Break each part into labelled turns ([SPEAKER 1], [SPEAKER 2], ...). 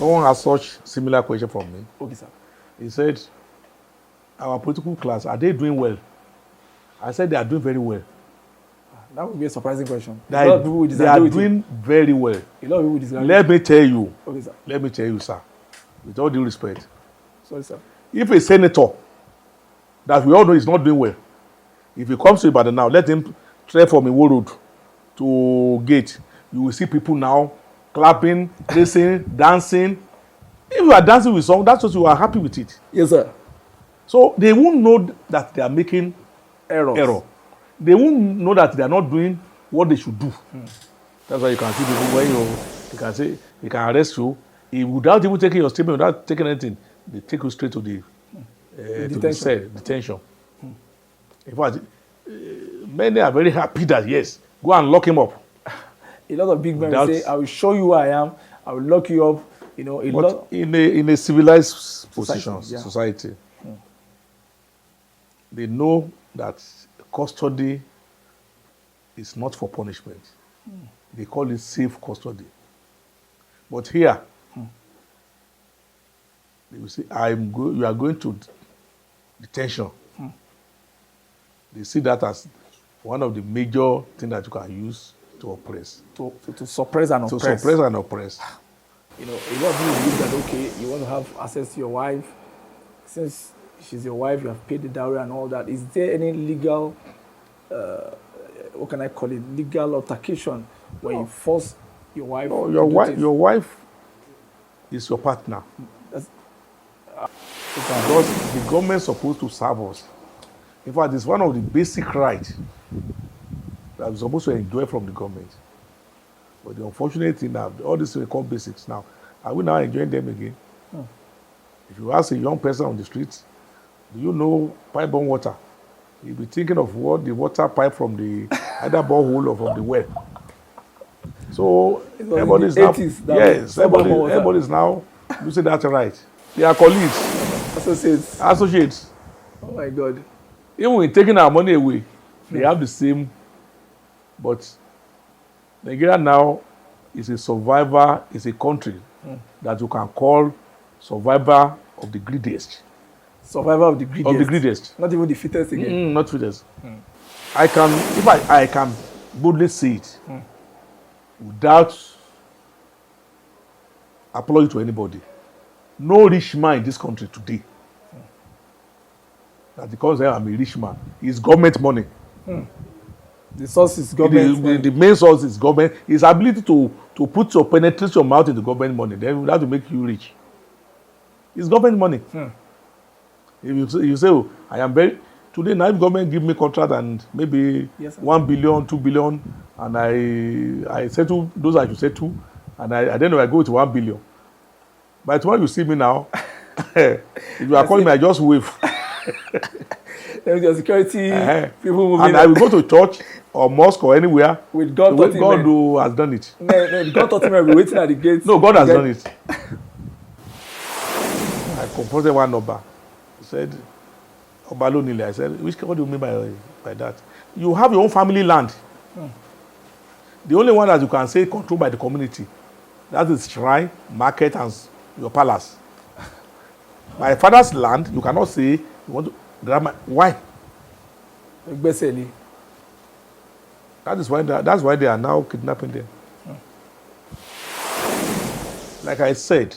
[SPEAKER 1] Someone asked such similar question from me.
[SPEAKER 2] Okay, sir.
[SPEAKER 1] He said, our political class, are they doing well? I said they are doing very well.
[SPEAKER 2] That would be a surprising question.
[SPEAKER 1] They
[SPEAKER 2] A lot of people will disagree with
[SPEAKER 1] doing very well.
[SPEAKER 2] A lot of people will disagree.
[SPEAKER 1] Let me tell you.
[SPEAKER 2] Okay, sir.
[SPEAKER 1] Let me tell you, sir. With all due respect.
[SPEAKER 2] Sorry, sir.
[SPEAKER 1] If a senator that we all know is not doing well, if he comes to Ibadan now, let him trek from Iwo Road to gate. You will see people now clapping, racing, dancing. If you are dancing with someone, that's what you are happy with it.
[SPEAKER 2] Yes, sir.
[SPEAKER 1] So they won't know that they are making
[SPEAKER 2] Errors.
[SPEAKER 1] error. They won't know that they are not doing what they should do. That's why you can see people when they can say they can arrest you without even taking your statement, without taking anything. They take you straight to the detention. In fact, many are very happy that yes, go and lock him up.
[SPEAKER 2] A lot of big men will say, "I will show you who I am. I will lock you up." You know,
[SPEAKER 1] in a civilized society, they know that custody is not for punishment. They call it safe custody. But here, they will say, you are going to detention. They see that as one of the major things that you can use to oppress.
[SPEAKER 2] To suppress and oppress.
[SPEAKER 1] To suppress and oppress.
[SPEAKER 2] You know, a lot of people believe that, okay, you want to have access to your wife. Since she's your wife, you have paid the dowry and all that. Is there any legal, what can I call it, legal altercation when you force your wife?
[SPEAKER 1] No, your wife is your partner. Because the government is supposed to serve us. In fact, it's one of the basic rights that we're supposed to enjoy from the government. But the unfortunate thing now, all these we call basics now, are we now enjoying them again? If you ask a young person on the streets, do you know pipe-borne water? He'll be thinking of what the water pipe from the either borehole or from the well. So everybody is now, yes, everybody is now using that right. They are colleagues, associates.
[SPEAKER 2] Oh my God!
[SPEAKER 1] Even when taking our money away, they have the same. But Nigeria now is a survivor, is a country that you can call survivor of the greediest.
[SPEAKER 2] Survivor of the greediest.
[SPEAKER 1] Of the greediest.
[SPEAKER 2] Not even the fittest again.
[SPEAKER 1] Not fittest. I can, if I can boldly say it, without apology to anybody, no rich man in this country today, that because I am a rich man, is government money.
[SPEAKER 2] The source is government.
[SPEAKER 1] The main source is government. His ability to penetrate your mouth into government money, then that will make you rich. It's government money. If you say, oh, I am very today now, if government give me contract and maybe 1 billion, 2 billion, and I settle those I should settle, and I don't know, I go to 1 billion. By tomorrow you see me now, if you are calling me, I just wave.
[SPEAKER 2] There is your security people moving.
[SPEAKER 1] And I will go to church or mosque or anywhere.
[SPEAKER 2] With God,
[SPEAKER 1] God who has done it.
[SPEAKER 2] No, God taught me will be waiting at the gate.
[SPEAKER 1] No, God has done it. I confronted one Oba. He said, Oba Lonile. I said, what do you mean by that? You have your own family land. The only one that you can say controlled by the community, that is shrine, market, and your palace. My father's land, you cannot say you want to grab my. Why?
[SPEAKER 2] Basically.
[SPEAKER 1] That's why they are now kidnapping them. Like I said,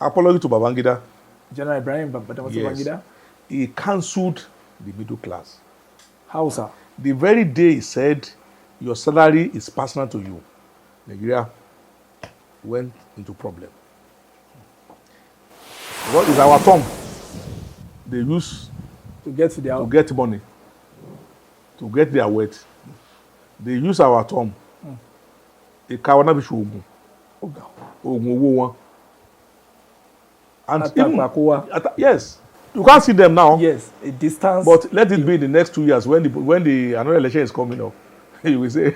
[SPEAKER 1] apology to Babangida.
[SPEAKER 2] General Ibrahim Babangida.
[SPEAKER 1] He cancelled the middle class.
[SPEAKER 2] How, sir?
[SPEAKER 1] The very day he said, your salary is personal to you, Nigeria went into problem. What is our term? They use
[SPEAKER 2] to
[SPEAKER 1] get money, to get their wealth. They use our term. And even, yes, you can't see them now.
[SPEAKER 2] Yes, a distance.
[SPEAKER 1] But let it be in the next 2 years when the another election is coming up. He will say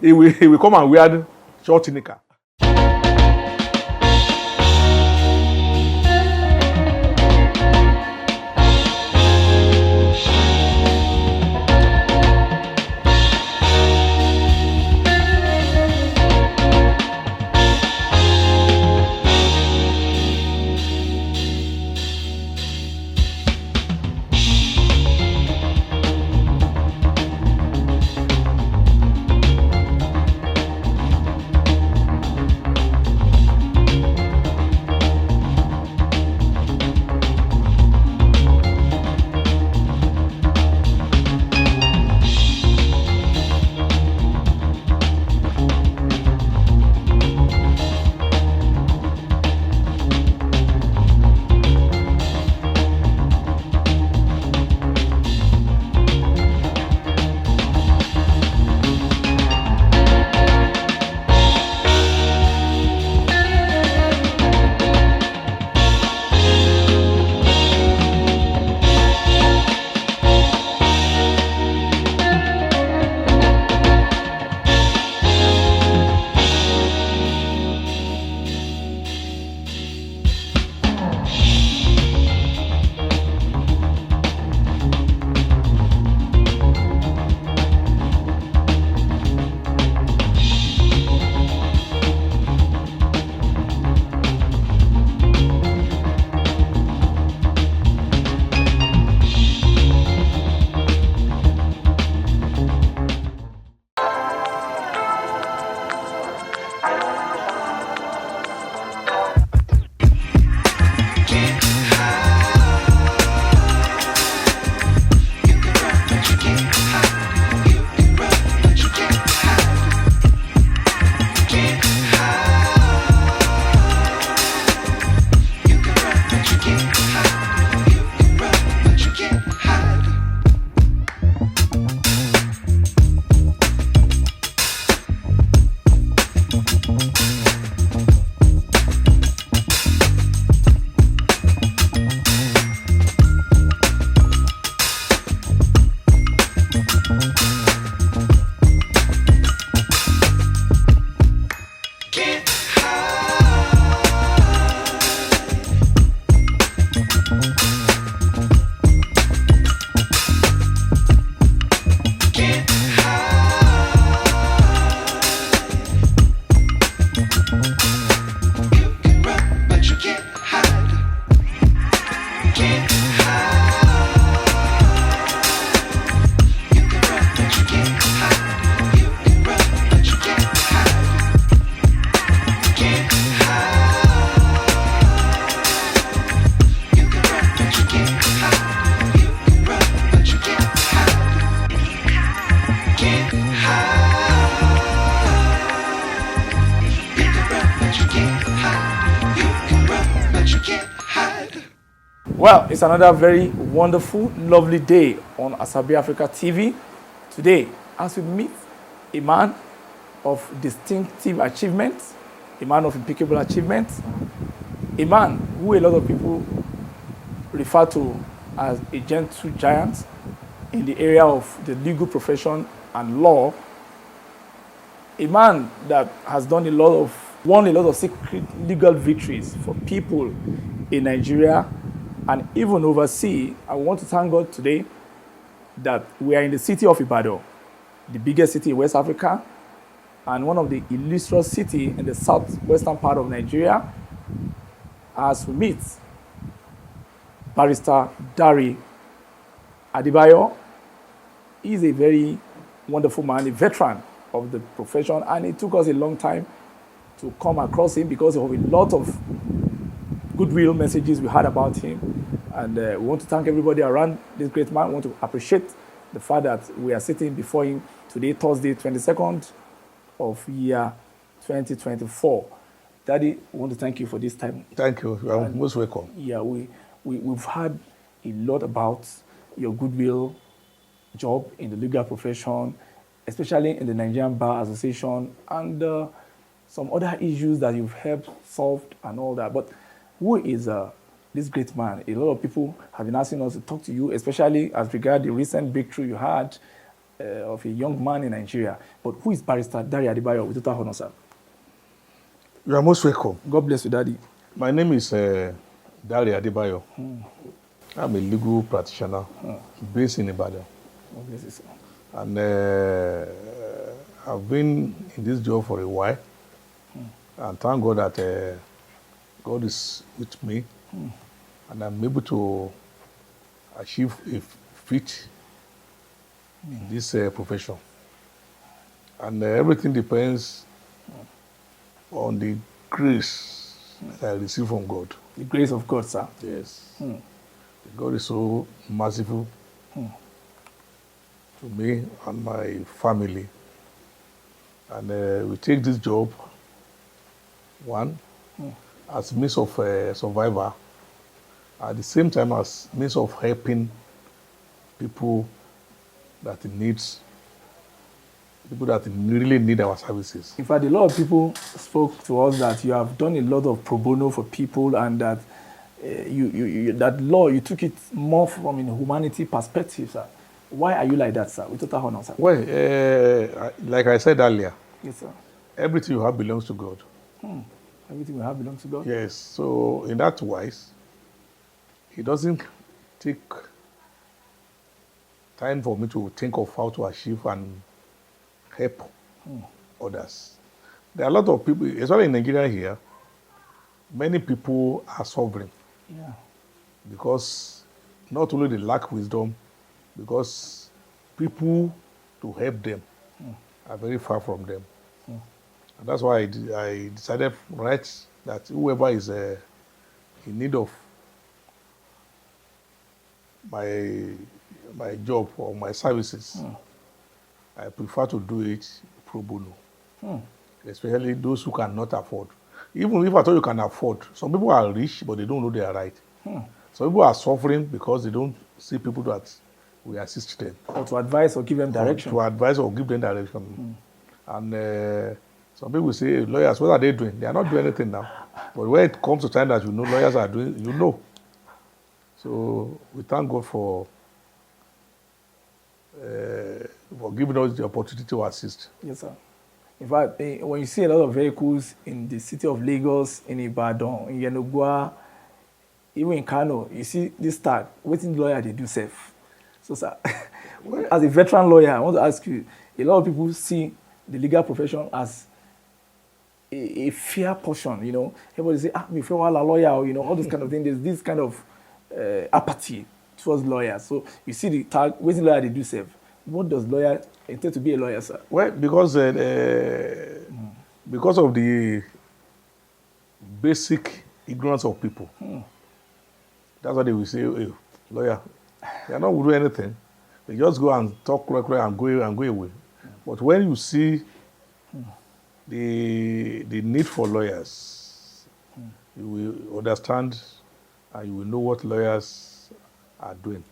[SPEAKER 1] he will come and wear short knicker.
[SPEAKER 2] Well, it's another very wonderful, lovely day on Asabi Africa TV. Today, as we meet a man of distinctive achievements, a man of impeccable achievements, a man who a lot of people refer to as a gentle giant in the area of the legal profession and law, a man that has won a lot of secret legal victories for people in Nigeria and even overseas. I want to thank God today that we are in the city of Ibadan, the biggest city in West Africa, and one of the illustrious cities in the southwestern part of Nigeria, as we meet Barrister Dare Adebayo. He is a very wonderful man, a veteran of the profession, and it took us a long time to come across him because of a lot of goodwill messages we had about him. And we want to thank everybody around this great man. We want to appreciate the fact that we are sitting before him today, Thursday, 22nd of year 2024. Daddy, we want to thank you for this time.
[SPEAKER 1] Thank you. You are most welcome.
[SPEAKER 2] Yeah, we've heard a lot about your goodwill job in the legal profession, especially in the Nigerian Bar Association, and some other issues that you've helped solve and all that. But who is this great man? A lot of people have been asking us to talk to you, especially as regard the recent breakthrough you had of a young man in Nigeria. But who is Barrister Dare Adebayo? With total honor, sir.
[SPEAKER 1] You are most welcome.
[SPEAKER 2] God bless you, Daddy.
[SPEAKER 1] My name is Dare Adebayo. I'm a legal practitioner based in Ibadan.
[SPEAKER 2] God bless you, sir.
[SPEAKER 1] And I've been in this job for a while. And thank God that God is with me. And I'm able to achieve a feat in this profession. And everything depends on the grace that I receive from God.
[SPEAKER 2] The grace of God, sir.
[SPEAKER 1] Yes. God is so merciful to me and my family. And we take this job, one, as means of survival, at the same time as means of helping people that really need our services.
[SPEAKER 2] In fact, a lot of people spoke to us that you have done a lot of pro bono for people, and that that law, you took it more from a humanity perspective, sir. Why are you like that, sir? With total honor, sir.
[SPEAKER 1] Well, like I said earlier,
[SPEAKER 2] Yes, sir.
[SPEAKER 1] everything you have belongs to God.
[SPEAKER 2] Everything we have belongs to God.
[SPEAKER 1] Yes, so in that wise, He doesn't take time for me to think of how to achieve and help others. There are a lot of people, especially in Nigeria here, many people are suffering
[SPEAKER 2] Yeah.
[SPEAKER 1] because not only they lack wisdom, because people to help them are very far from them. And that's why I decided right that whoever is in need of my job or my services, I prefer to do it pro bono, especially those who cannot afford. Even if I thought you can afford, some people are rich, but they don't know they are right. Some people are suffering because they don't see people that will assist them.
[SPEAKER 2] Or to advise or give them direction.
[SPEAKER 1] To advise or give them direction. And some people say, lawyers, what are they doing? They are not doing anything now. But when it comes to time that you know lawyers are doing, you know. So we thank God for giving us the opportunity to assist.
[SPEAKER 2] Yes, sir. In fact, when you see a lot of vehicles in the city of Lagos, in Ibadan, in Yenogua, even in Kano, you see this tag, waiting lawyer they do safe. So, sir, as a veteran lawyer, I want to ask you, a lot of people see the legal profession as a fair portion, you know. Everybody say, me feel a lawyer, or, you know, all this kind of thing. There's this kind of apathy towards lawyers. So you see the tag, waiting lawyer they do safe. What does lawyer intend to be a lawyer, sir?
[SPEAKER 1] Well, because of the basic ignorance of people. That's why they will say, hey, lawyer, they are not doing anything. They just go and talk correctly and go away. But when you see the need for lawyers, you will understand and you will know what lawyers are doing.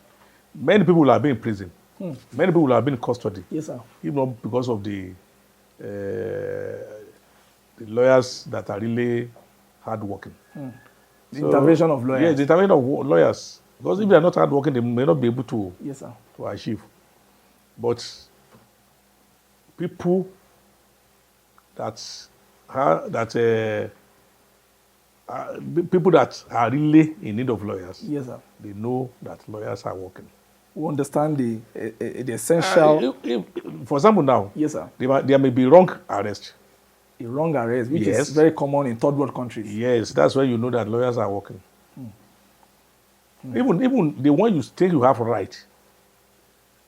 [SPEAKER 1] Many people have been in prison. Many people have been in custody.
[SPEAKER 2] Yes, sir.
[SPEAKER 1] Even not because of the lawyers that are really hardworking.
[SPEAKER 2] The intervention of lawyers.
[SPEAKER 1] Yes, the intervention of lawyers. Because if they are not hardworking, they may not be able to,
[SPEAKER 2] Yes, sir.
[SPEAKER 1] to achieve. But people people that are really in need of lawyers,
[SPEAKER 2] Yes, sir.
[SPEAKER 1] they know that lawyers are working.
[SPEAKER 2] We understand the essential.
[SPEAKER 1] For example, now,
[SPEAKER 2] Yes, sir.
[SPEAKER 1] there may be wrong arrest.
[SPEAKER 2] A wrong arrest, which
[SPEAKER 1] Yes.
[SPEAKER 2] is very common in third world countries.
[SPEAKER 1] Yes, that's when you know that lawyers are working. Even the one you think you have right,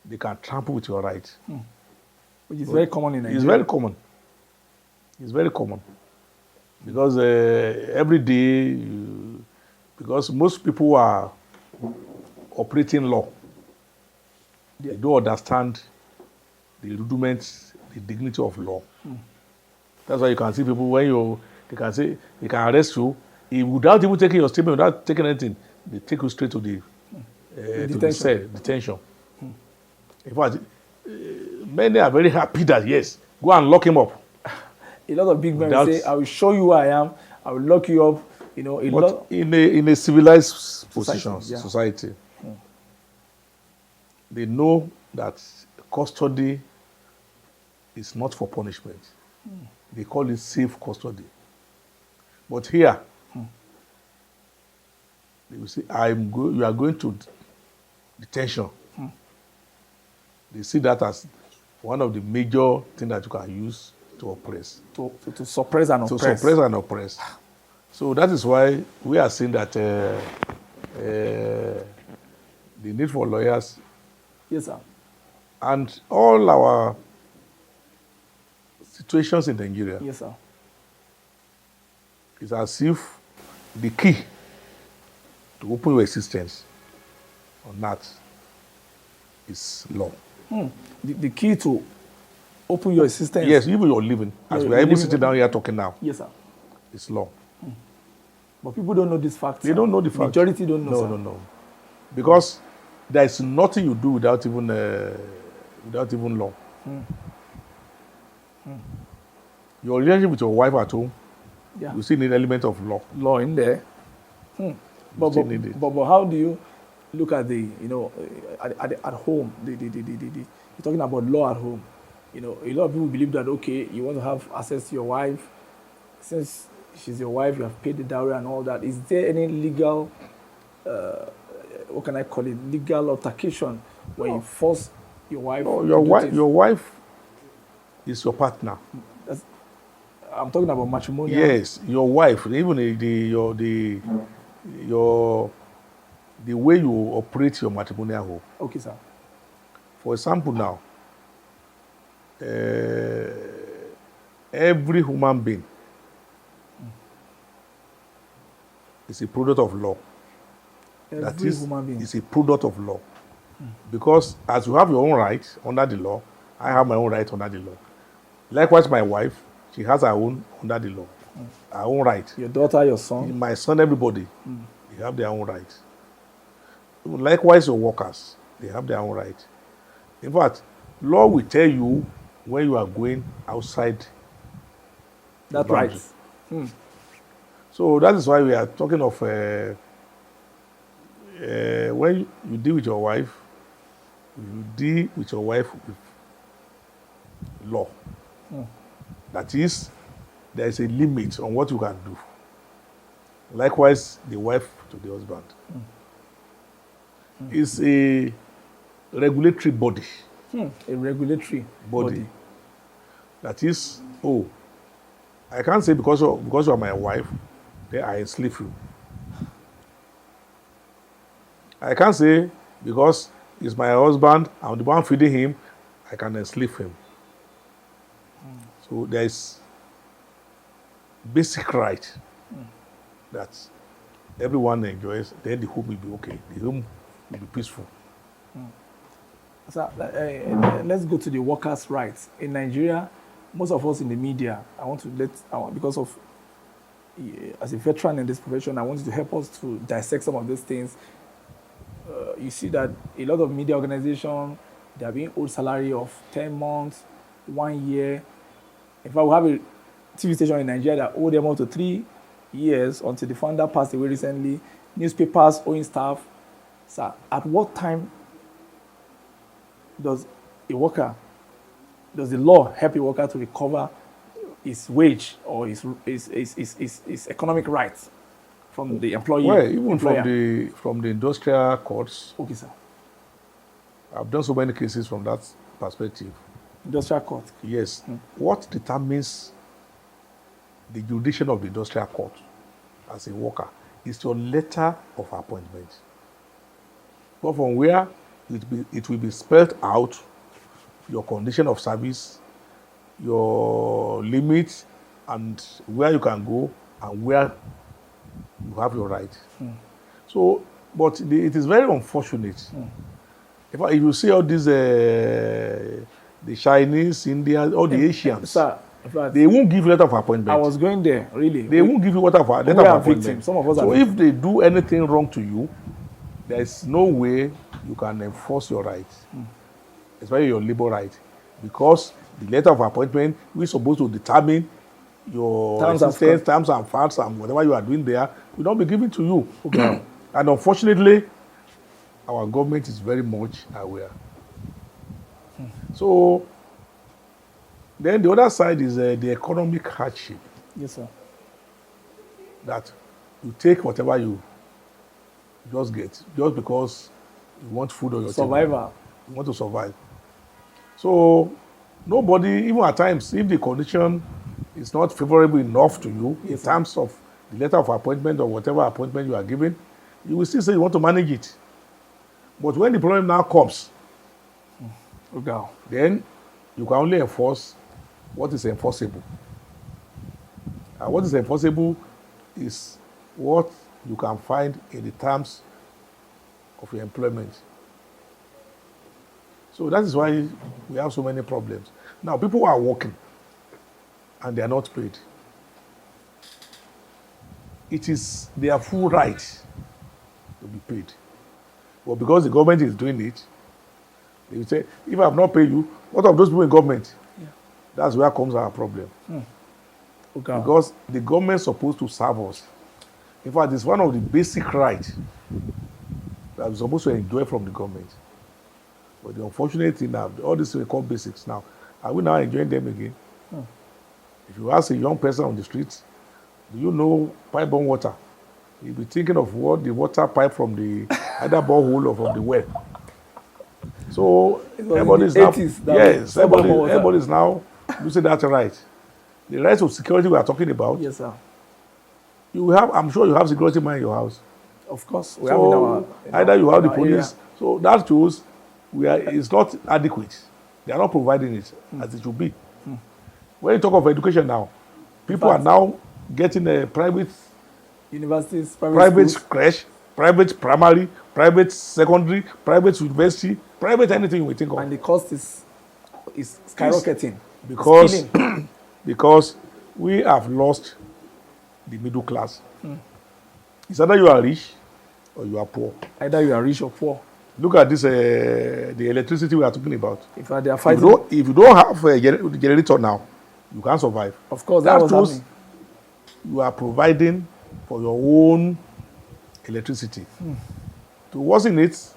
[SPEAKER 1] they can trample with your right.
[SPEAKER 2] Which is very common in Nigeria.
[SPEAKER 1] It's very common. It's very common. Because every day, because most people are operating law. They don't understand the rudiments, the dignity of law. That's why you can see people when they can arrest you without even taking your statement, without taking anything. They take you straight to the detention. In fact, many are very happy that yes, go and lock him up.
[SPEAKER 2] A lot of big men will say, "I will show you who I am. I will lock you up." You know,
[SPEAKER 1] in a civilized society,
[SPEAKER 2] yeah.
[SPEAKER 1] They know that custody is not for punishment. They call it safe custody. But here, they will say, you are going to detention. They see that as one of the major things that you can use to oppress.
[SPEAKER 2] To suppress and oppress.
[SPEAKER 1] To suppress and oppress. So that is why we are saying that the need for lawyers.
[SPEAKER 2] Yes, sir.
[SPEAKER 1] And all our situations in Nigeria.
[SPEAKER 2] Yes, sir.
[SPEAKER 1] It's as if the key to open your existence on that is law.
[SPEAKER 2] The key to open your existence.
[SPEAKER 1] Yes, even your living, as we are able sitting down here talking now.
[SPEAKER 2] Yes, sir.
[SPEAKER 1] It's law.
[SPEAKER 2] But people don't know this fact.
[SPEAKER 1] They don't know the fact.
[SPEAKER 2] Majority don't know.
[SPEAKER 1] No. Because there is nothing you do without even law. Your relationship with your wife at home, you still need an element of law.
[SPEAKER 2] Law in there. But how do you look at at home? You're talking about law at home. You know, a lot of people believe that you want to have access to your wife. Since she's your wife, you have paid the dowry and all that. Is there any legal, what can I call it, legal altercation where you force your wife?
[SPEAKER 1] No, your wife is your partner.
[SPEAKER 2] I'm talking about matrimonial.
[SPEAKER 1] Yes, your wife, even the way you operate your matrimonial home.
[SPEAKER 2] Okay, sir.
[SPEAKER 1] For example, now, every human being is a product of law.
[SPEAKER 2] Every human being
[SPEAKER 1] is a product of law. Because as you have your own right under the law, I have my own right under the law. Likewise, my wife, she has her own under the law. Her own right.
[SPEAKER 2] Your daughter, your son.
[SPEAKER 1] My son, everybody, they have their own right. Likewise, your workers, they have their own right. In fact, law will tell you when you are going outside
[SPEAKER 2] that right.
[SPEAKER 1] So that is why we are talking of when you deal with your wife, you deal with your wife with law. That is, there is a limit on what you can do. Likewise, the wife to the husband. It's a regulatory body.
[SPEAKER 2] A regulatory body.
[SPEAKER 1] That is, I can't say because you are my wife, then I enslave you. I can't say because he's my husband, I'm the one feeding him, I can enslave him. So there is basic right that everyone enjoys, then the home will be okay. The home will be peaceful.
[SPEAKER 2] So, let's go to the workers' rights. In Nigeria, most of us in the media, because of as a veteran in this profession, I want you to help us to dissect some of these things. You see that a lot of media organizations, they are being owed salary of 10 months, 1 year. In fact, we have a TV station in Nigeria that owed them up to 3 years until the founder passed away recently. Newspapers owing staff. So at what time does the law help a worker to recover his wage or his economic rights from the employee?
[SPEAKER 1] Well, even
[SPEAKER 2] employer?
[SPEAKER 1] from the industrial courts,
[SPEAKER 2] Okay, sir.
[SPEAKER 1] I've done so many cases from that perspective.
[SPEAKER 2] Industrial court.
[SPEAKER 1] Yes. What determines the jurisdiction of the industrial court as a worker is your letter of appointment. But from where it will be spelled out your condition of service, your limits, and where you can go and where you have your right. So, but it is very unfortunate. If you see all these, the Chinese, Indians, all the Asians,
[SPEAKER 2] Sir, in fact,
[SPEAKER 1] they won't give letter of appointment.
[SPEAKER 2] I was going there, really.
[SPEAKER 1] They won't give you letter of appointment.
[SPEAKER 2] Victims. Some of us
[SPEAKER 1] so
[SPEAKER 2] are
[SPEAKER 1] if they do anything wrong to you, there is no way you can enforce your rights, especially your labor right, because the letter of appointment is supposed to determine your terms and facts and whatever you are doing there will not be given to you. Okay. And unfortunately, our government is very much aware. So then the other side is the economic hardship.
[SPEAKER 2] Yes, sir.
[SPEAKER 1] That you take whatever you just get, just because you want food on your
[SPEAKER 2] Survivor.
[SPEAKER 1] table. You want to survive. So nobody, even at times, if the condition is not favorable enough to you,
[SPEAKER 2] yes,
[SPEAKER 1] in terms of the letter of appointment or whatever appointment you are given, you will still say you want to manage it. But when the problem now comes, then you can only enforce what is enforceable. And what is enforceable is what you can find in the terms of your employment. So that is why we have so many problems. Now, people are working and they are not paid. It is their full right to be paid. But because the government is doing it, they will say, if I have not paid you, what of those people in government? Yeah. That's where comes our problem. Okay. Because the government is supposed to serve us. In fact, it's one of the basic rights that we're supposed to enjoy from the government. But the unfortunate thing now, all these we call basics now, are we now enjoying them again? If you ask a young person on the streets, do you know pipe-borne water? He'll be thinking of what the water pipe from the either borehole or from the well. So everybody is now, yes, everybody is now using that right. The rights of security we are talking about.
[SPEAKER 2] Yes, sir.
[SPEAKER 1] You have, I'm sure you have security man in your house.
[SPEAKER 2] Of course,
[SPEAKER 1] we have either you have the police. Area. So that shows it's not adequate. They are not providing it as it should be. When you talk of education now, people are now getting a private
[SPEAKER 2] universities,
[SPEAKER 1] private creche, private primary, private secondary, private university, private anything we think of.
[SPEAKER 2] And the cost is skyrocketing.
[SPEAKER 1] Because we have lost the middle class. It's either you are rich or you are poor.
[SPEAKER 2] Either you are rich or poor.
[SPEAKER 1] Look at this, the electricity we are talking about.
[SPEAKER 2] In fact, they are fighting.
[SPEAKER 1] If you don't have a generator now, you can't survive.
[SPEAKER 2] Of course, that was happening.
[SPEAKER 1] You are providing for your own electricity. To worsen it,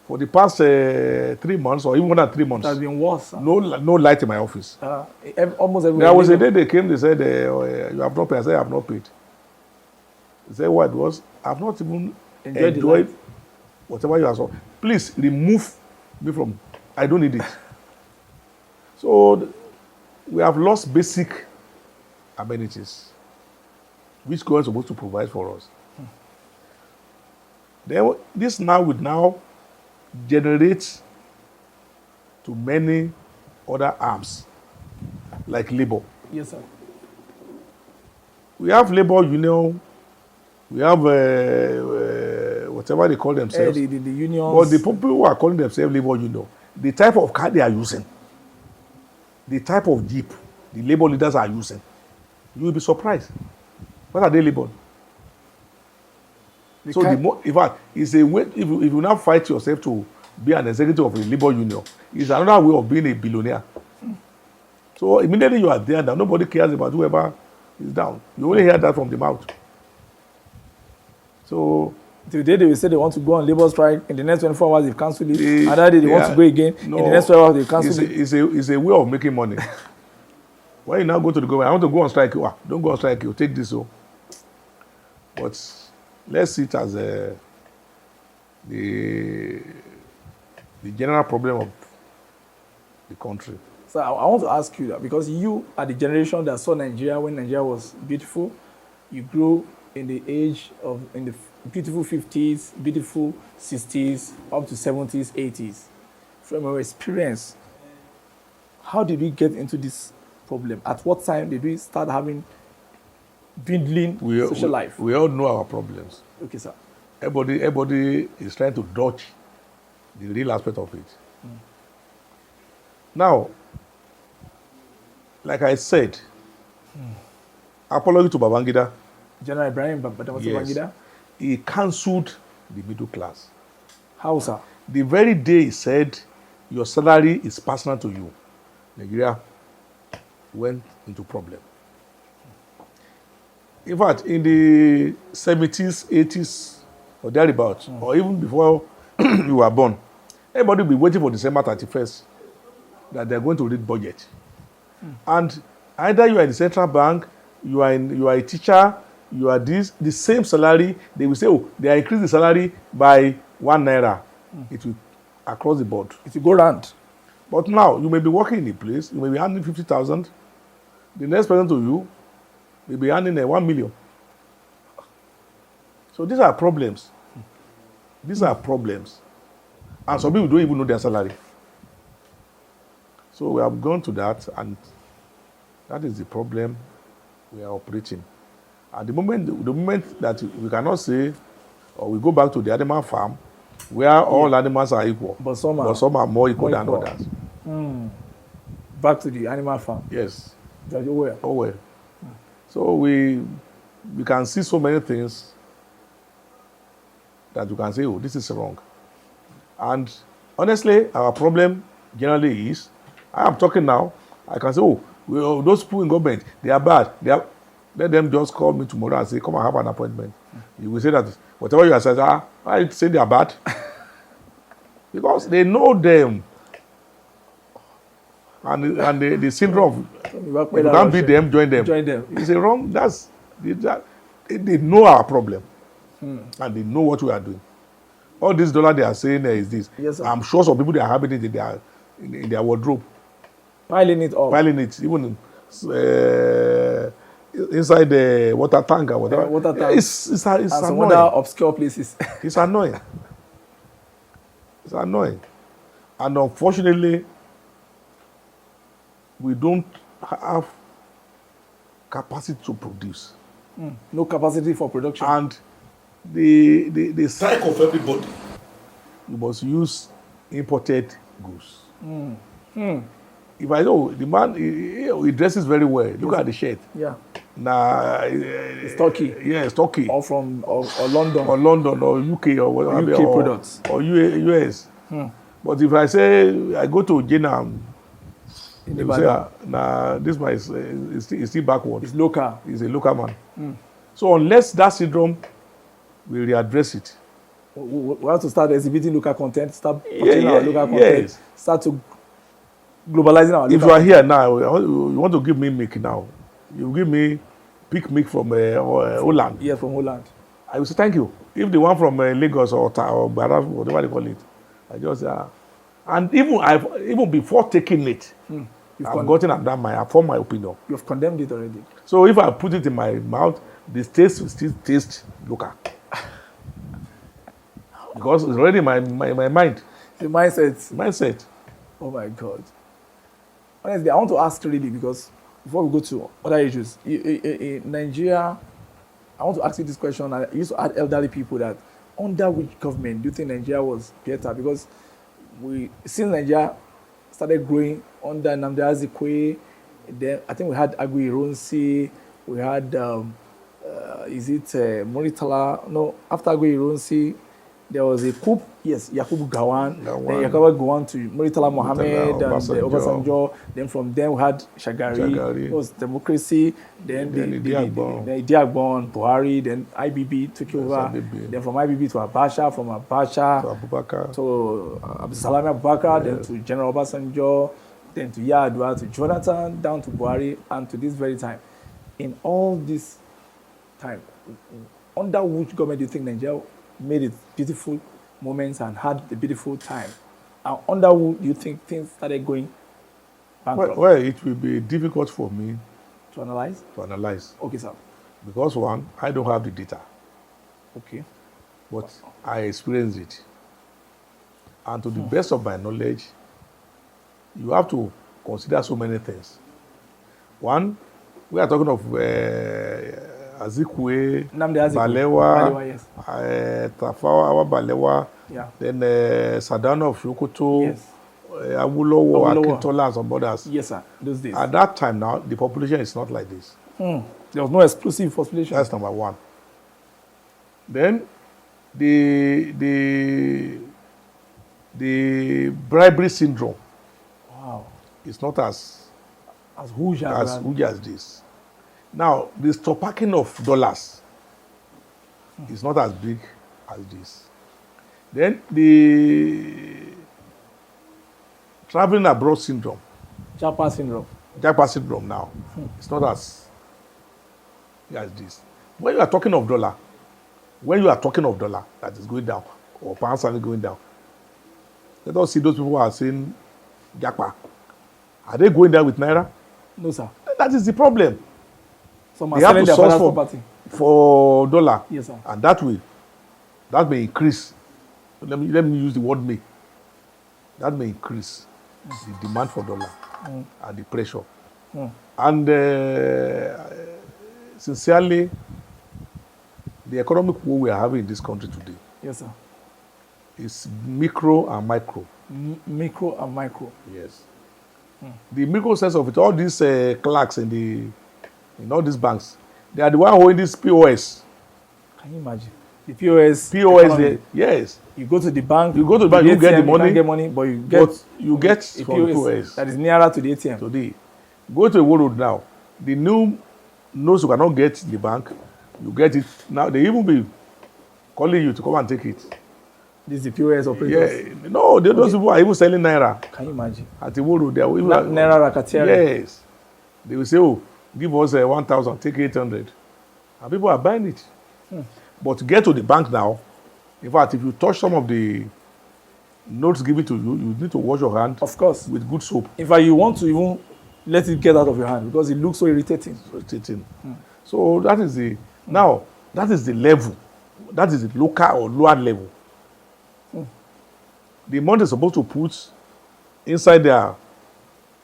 [SPEAKER 1] for the past 3 months or even more than 3 months,
[SPEAKER 2] it has been worse.
[SPEAKER 1] No light in my office.
[SPEAKER 2] Almost everywhere.
[SPEAKER 1] There was a day they came, they said, you have not paid. I said, I have not paid. They said, what it was? I have not even enjoyed whatever you have saw. Please remove me from, I don't need it. So we have lost basic amenities, which God is supposed to provide for us. Then this now would now generate to many other arms, like labor.
[SPEAKER 2] Yes, sir.
[SPEAKER 1] We have labor union, we have whatever they call themselves.
[SPEAKER 2] The unions.
[SPEAKER 1] But the people who are calling themselves labor union, the type of car they are using, the type of jeep the labor leaders are using, you will be surprised. What are they labored? So the more, in fact, it's a way. If you now fight yourself to be an executive of a labor union, it's another way of being a billionaire. So immediately you are there, that nobody cares about whoever is down. You only hear that from the mouth. So
[SPEAKER 2] today they will say they want to go on labor strike. In the next 24 hours, they've cancelled it. Another day they want to go again. No, in the next 12 hours, they've cancelled it.
[SPEAKER 1] It's a way of making money. When you now go to the government, I want to go on strike. Don't go on strike. You take this. So, but let's see it as the general problem of the country.
[SPEAKER 2] So I want to ask you that, because you are the generation that saw Nigeria when Nigeria was beautiful. You grew in the beautiful 50s, beautiful 60s, up to 70s, 80s. From your experience, how did we get into this problem? At what time did we start having dwindling social life?
[SPEAKER 1] We all know our problems.
[SPEAKER 2] Okay, sir.
[SPEAKER 1] Everybody is trying to dodge the real aspect of it. Now, like I said, apology to Babangida.
[SPEAKER 2] General Ibrahim Babangida?
[SPEAKER 1] He cancelled the middle class.
[SPEAKER 2] How, sir?
[SPEAKER 1] The very day he said, your salary is personal to you, Nigeria went into problem. In fact, in the 70s, 80s, or thereabouts, or even before you were born, everybody will be waiting for December 31st that they're going to read budget. And either you are in the central bank, you are a teacher, you are the same salary, they will say, oh, they are increasing the salary by 1 naira. It will across the board.
[SPEAKER 2] It will go round.
[SPEAKER 1] But now, you may be working in a place, you may be earning 50,000. The next person to you may be earning 1 million. So these are problems. These are problems. And some people don't even know their salary. So we have gone to that, and that is the problem we are operating. At the moment that we cannot say, or we go back to the animal farm, where all animals are equal,
[SPEAKER 2] but some
[SPEAKER 1] are more equal than others.
[SPEAKER 2] Back to the animal farm.
[SPEAKER 1] Yes.
[SPEAKER 2] Judge Owe.
[SPEAKER 1] Owe. So we can see so many things that you can say, oh, this is wrong. And honestly, our problem generally is, I am talking now, I can say, oh, those people in government, they are bad. Let them just call me tomorrow and say, come and have an appointment. You will say that whatever you are saying, I say they are bad. Because they know them. And the syndrome of, if you can't beat them, join them. It's a wrong, they know our problem. And they know what we are doing. All this dollar they are saying is this.
[SPEAKER 2] Yes, sir.
[SPEAKER 1] I'm sure some people, they are having it in their wardrobe.
[SPEAKER 2] Piling it up.
[SPEAKER 1] Piling it, even inside the water tank or whatever.
[SPEAKER 2] Water tank.
[SPEAKER 1] It's
[SPEAKER 2] and
[SPEAKER 1] annoying.
[SPEAKER 2] Some other obscure places.
[SPEAKER 1] It's annoying. It's annoying. And unfortunately, we don't have capacity to produce.
[SPEAKER 2] No capacity for production.
[SPEAKER 1] And the cycle of everybody, you must use imported goods. If I know the man, he dresses very well. Look at the shirt.
[SPEAKER 2] Yeah.
[SPEAKER 1] Nah,
[SPEAKER 2] it's Turkey.
[SPEAKER 1] Yeah, it's Turkey.
[SPEAKER 2] Or from or London.
[SPEAKER 1] Or London or UK or whatever.
[SPEAKER 2] UK products.
[SPEAKER 1] Or US. But if I say I go to Jena, they say, nah, this man is still backward.
[SPEAKER 2] It's local.
[SPEAKER 1] He's a local man. So unless that syndrome, we readdress it.
[SPEAKER 2] We have to start exhibiting local content, start putting our local content, start to globalizing our local
[SPEAKER 1] If you are here now, you want to give me milk now, you give me pick milk from Holland.
[SPEAKER 2] Yes, from Holland.
[SPEAKER 1] I will say thank you. If the one from Lagos or Baraf, whatever they call it, I just and even before taking it, I've gotten and done I've formed my opinion.
[SPEAKER 2] You've condemned it already.
[SPEAKER 1] So if I put it in my mouth, the taste will still taste local. Because it's already my mind.
[SPEAKER 2] The mindset.
[SPEAKER 1] Mindset.
[SPEAKER 2] Oh my God. Honestly, I want to ask really, because before we go to other issues, in Nigeria, I want to ask you this question. I used to ask elderly people that under which government do you think Nigeria was better? Because since Nigeria started growing under Nnamdi Azikiwe, then I think we had Agui Ironsi, we had is it Muritala? No, after Ironsi, there was a coup. Yes, Yakubu Gawan. Then Yakubu Gawan to Muritala Mohammed and Obasanjo. Then from them we had Shagari. It was democracy. Then the Idiagbon, Buhari. Then IBB took over. Then from IBB to Abacha, from Abacha
[SPEAKER 1] to Abubakar,
[SPEAKER 2] to Abdulsalami Abubakar, then to General Obasanjo, then to Yar'Adua, to Jonathan, down to Buhari, and to this very time. In all this time, under which government do you think Nigeria made its beautiful moments and had the beautiful time? And under who do you think things started going bankrupt?
[SPEAKER 1] Well, it will be difficult for me
[SPEAKER 2] to analyze.
[SPEAKER 1] Okay,
[SPEAKER 2] sir.
[SPEAKER 1] Because one, I don't have the data.
[SPEAKER 2] Okay.
[SPEAKER 1] But I experienced it. And to the best of my knowledge, you have to consider so many things. One, we are talking of Azikwe, Balewa,
[SPEAKER 2] yes.
[SPEAKER 1] Tafawa Balewa, then Sadano of Sokoto,
[SPEAKER 2] yes.
[SPEAKER 1] Awolowo, Akintola, and some others.
[SPEAKER 2] Yes, sir. Those days.
[SPEAKER 1] At that time now, the population is not like this.
[SPEAKER 2] There was no explosive population.
[SPEAKER 1] That's number one. Then the bribery syndrome.
[SPEAKER 2] Wow.
[SPEAKER 1] It's not as
[SPEAKER 2] huge
[SPEAKER 1] as this. Now, the stopacking of dollars is not as big as this. Then the traveling abroad syndrome.
[SPEAKER 2] Japa syndrome
[SPEAKER 1] now. It's not as this. When you are talking of dollar, that is going down, or pound sterling going down, let us see those people who are saying Japa. Are they going there with Naira?
[SPEAKER 2] No, sir.
[SPEAKER 1] That is the problem.
[SPEAKER 2] Some are selling their father's property
[SPEAKER 1] for dollar.
[SPEAKER 2] Yes, sir.
[SPEAKER 1] And that way, that may increase. Let me use the word may. That may increase the demand for dollar and the pressure. And sincerely, the economic war we are having in this country today,
[SPEAKER 2] yes, sir,
[SPEAKER 1] is micro and micro.
[SPEAKER 2] Micro and micro.
[SPEAKER 1] Yes. The micro sense of it, all these clerks in all these banks, they are the one holding this POS.
[SPEAKER 2] Can you imagine? The POS,
[SPEAKER 1] yes.
[SPEAKER 2] You go to the bank,
[SPEAKER 1] you get the money.
[SPEAKER 2] You can't get money, but you get
[SPEAKER 1] from POS
[SPEAKER 2] that is nearer to the ATM.
[SPEAKER 1] Today, go to Iwo Road now. The new notes you cannot get in the bank, you get it now. They even be calling you to come and take it.
[SPEAKER 2] This is the POS operators.
[SPEAKER 1] Yeah, no, those people are even selling Naira.
[SPEAKER 2] Can you imagine?
[SPEAKER 1] At Iwo Road, they are even
[SPEAKER 2] Naira racketeering.
[SPEAKER 1] Yes, they will say, "Oh, give us 1,000, take 800," and people are buying it. But to get to the bank now, in fact, if you touch some of the notes given to you, you need to wash your hand.
[SPEAKER 2] Of course,
[SPEAKER 1] with good soap.
[SPEAKER 2] In fact, you want to even let it get out of your hand because it looks so irritating.
[SPEAKER 1] So that is the now. That is the level. That is the local or lower level. The money is supposed to put inside their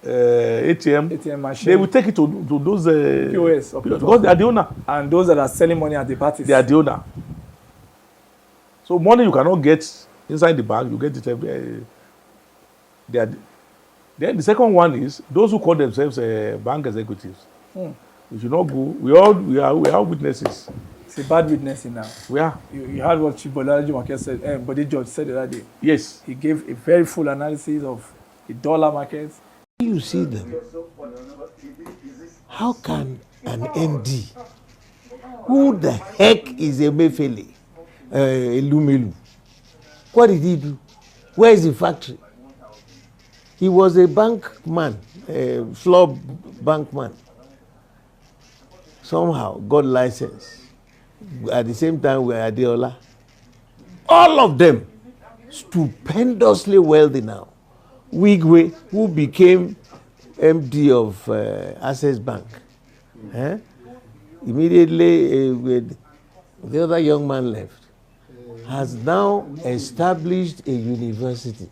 [SPEAKER 1] ATM
[SPEAKER 2] machine.
[SPEAKER 1] They will take it to those
[SPEAKER 2] POS
[SPEAKER 1] because they are the owner.
[SPEAKER 2] And those that are selling money at the parties,
[SPEAKER 1] they are the owner. So money you cannot get inside the bank, you get it. Then the second one is those who call themselves bank executives. We should not go. We are witnesses.
[SPEAKER 2] It's a bad witnessing now.
[SPEAKER 1] We are.
[SPEAKER 2] You heard what Chief Bolaji Market said, Body George said the other day.
[SPEAKER 1] Yes.
[SPEAKER 2] He gave a very full analysis of the dollar market.
[SPEAKER 3] You see them. How can an MD, who the heck is Emefiele, Elumelu? What did he do? Where is the factory? He was a bank man, a floor bank man. Somehow got license. At the same time, we are Adeola. All of them stupendously wealthy now. Wigwe, who became MD of Access Bank, immediately the other young man left, has now established a university.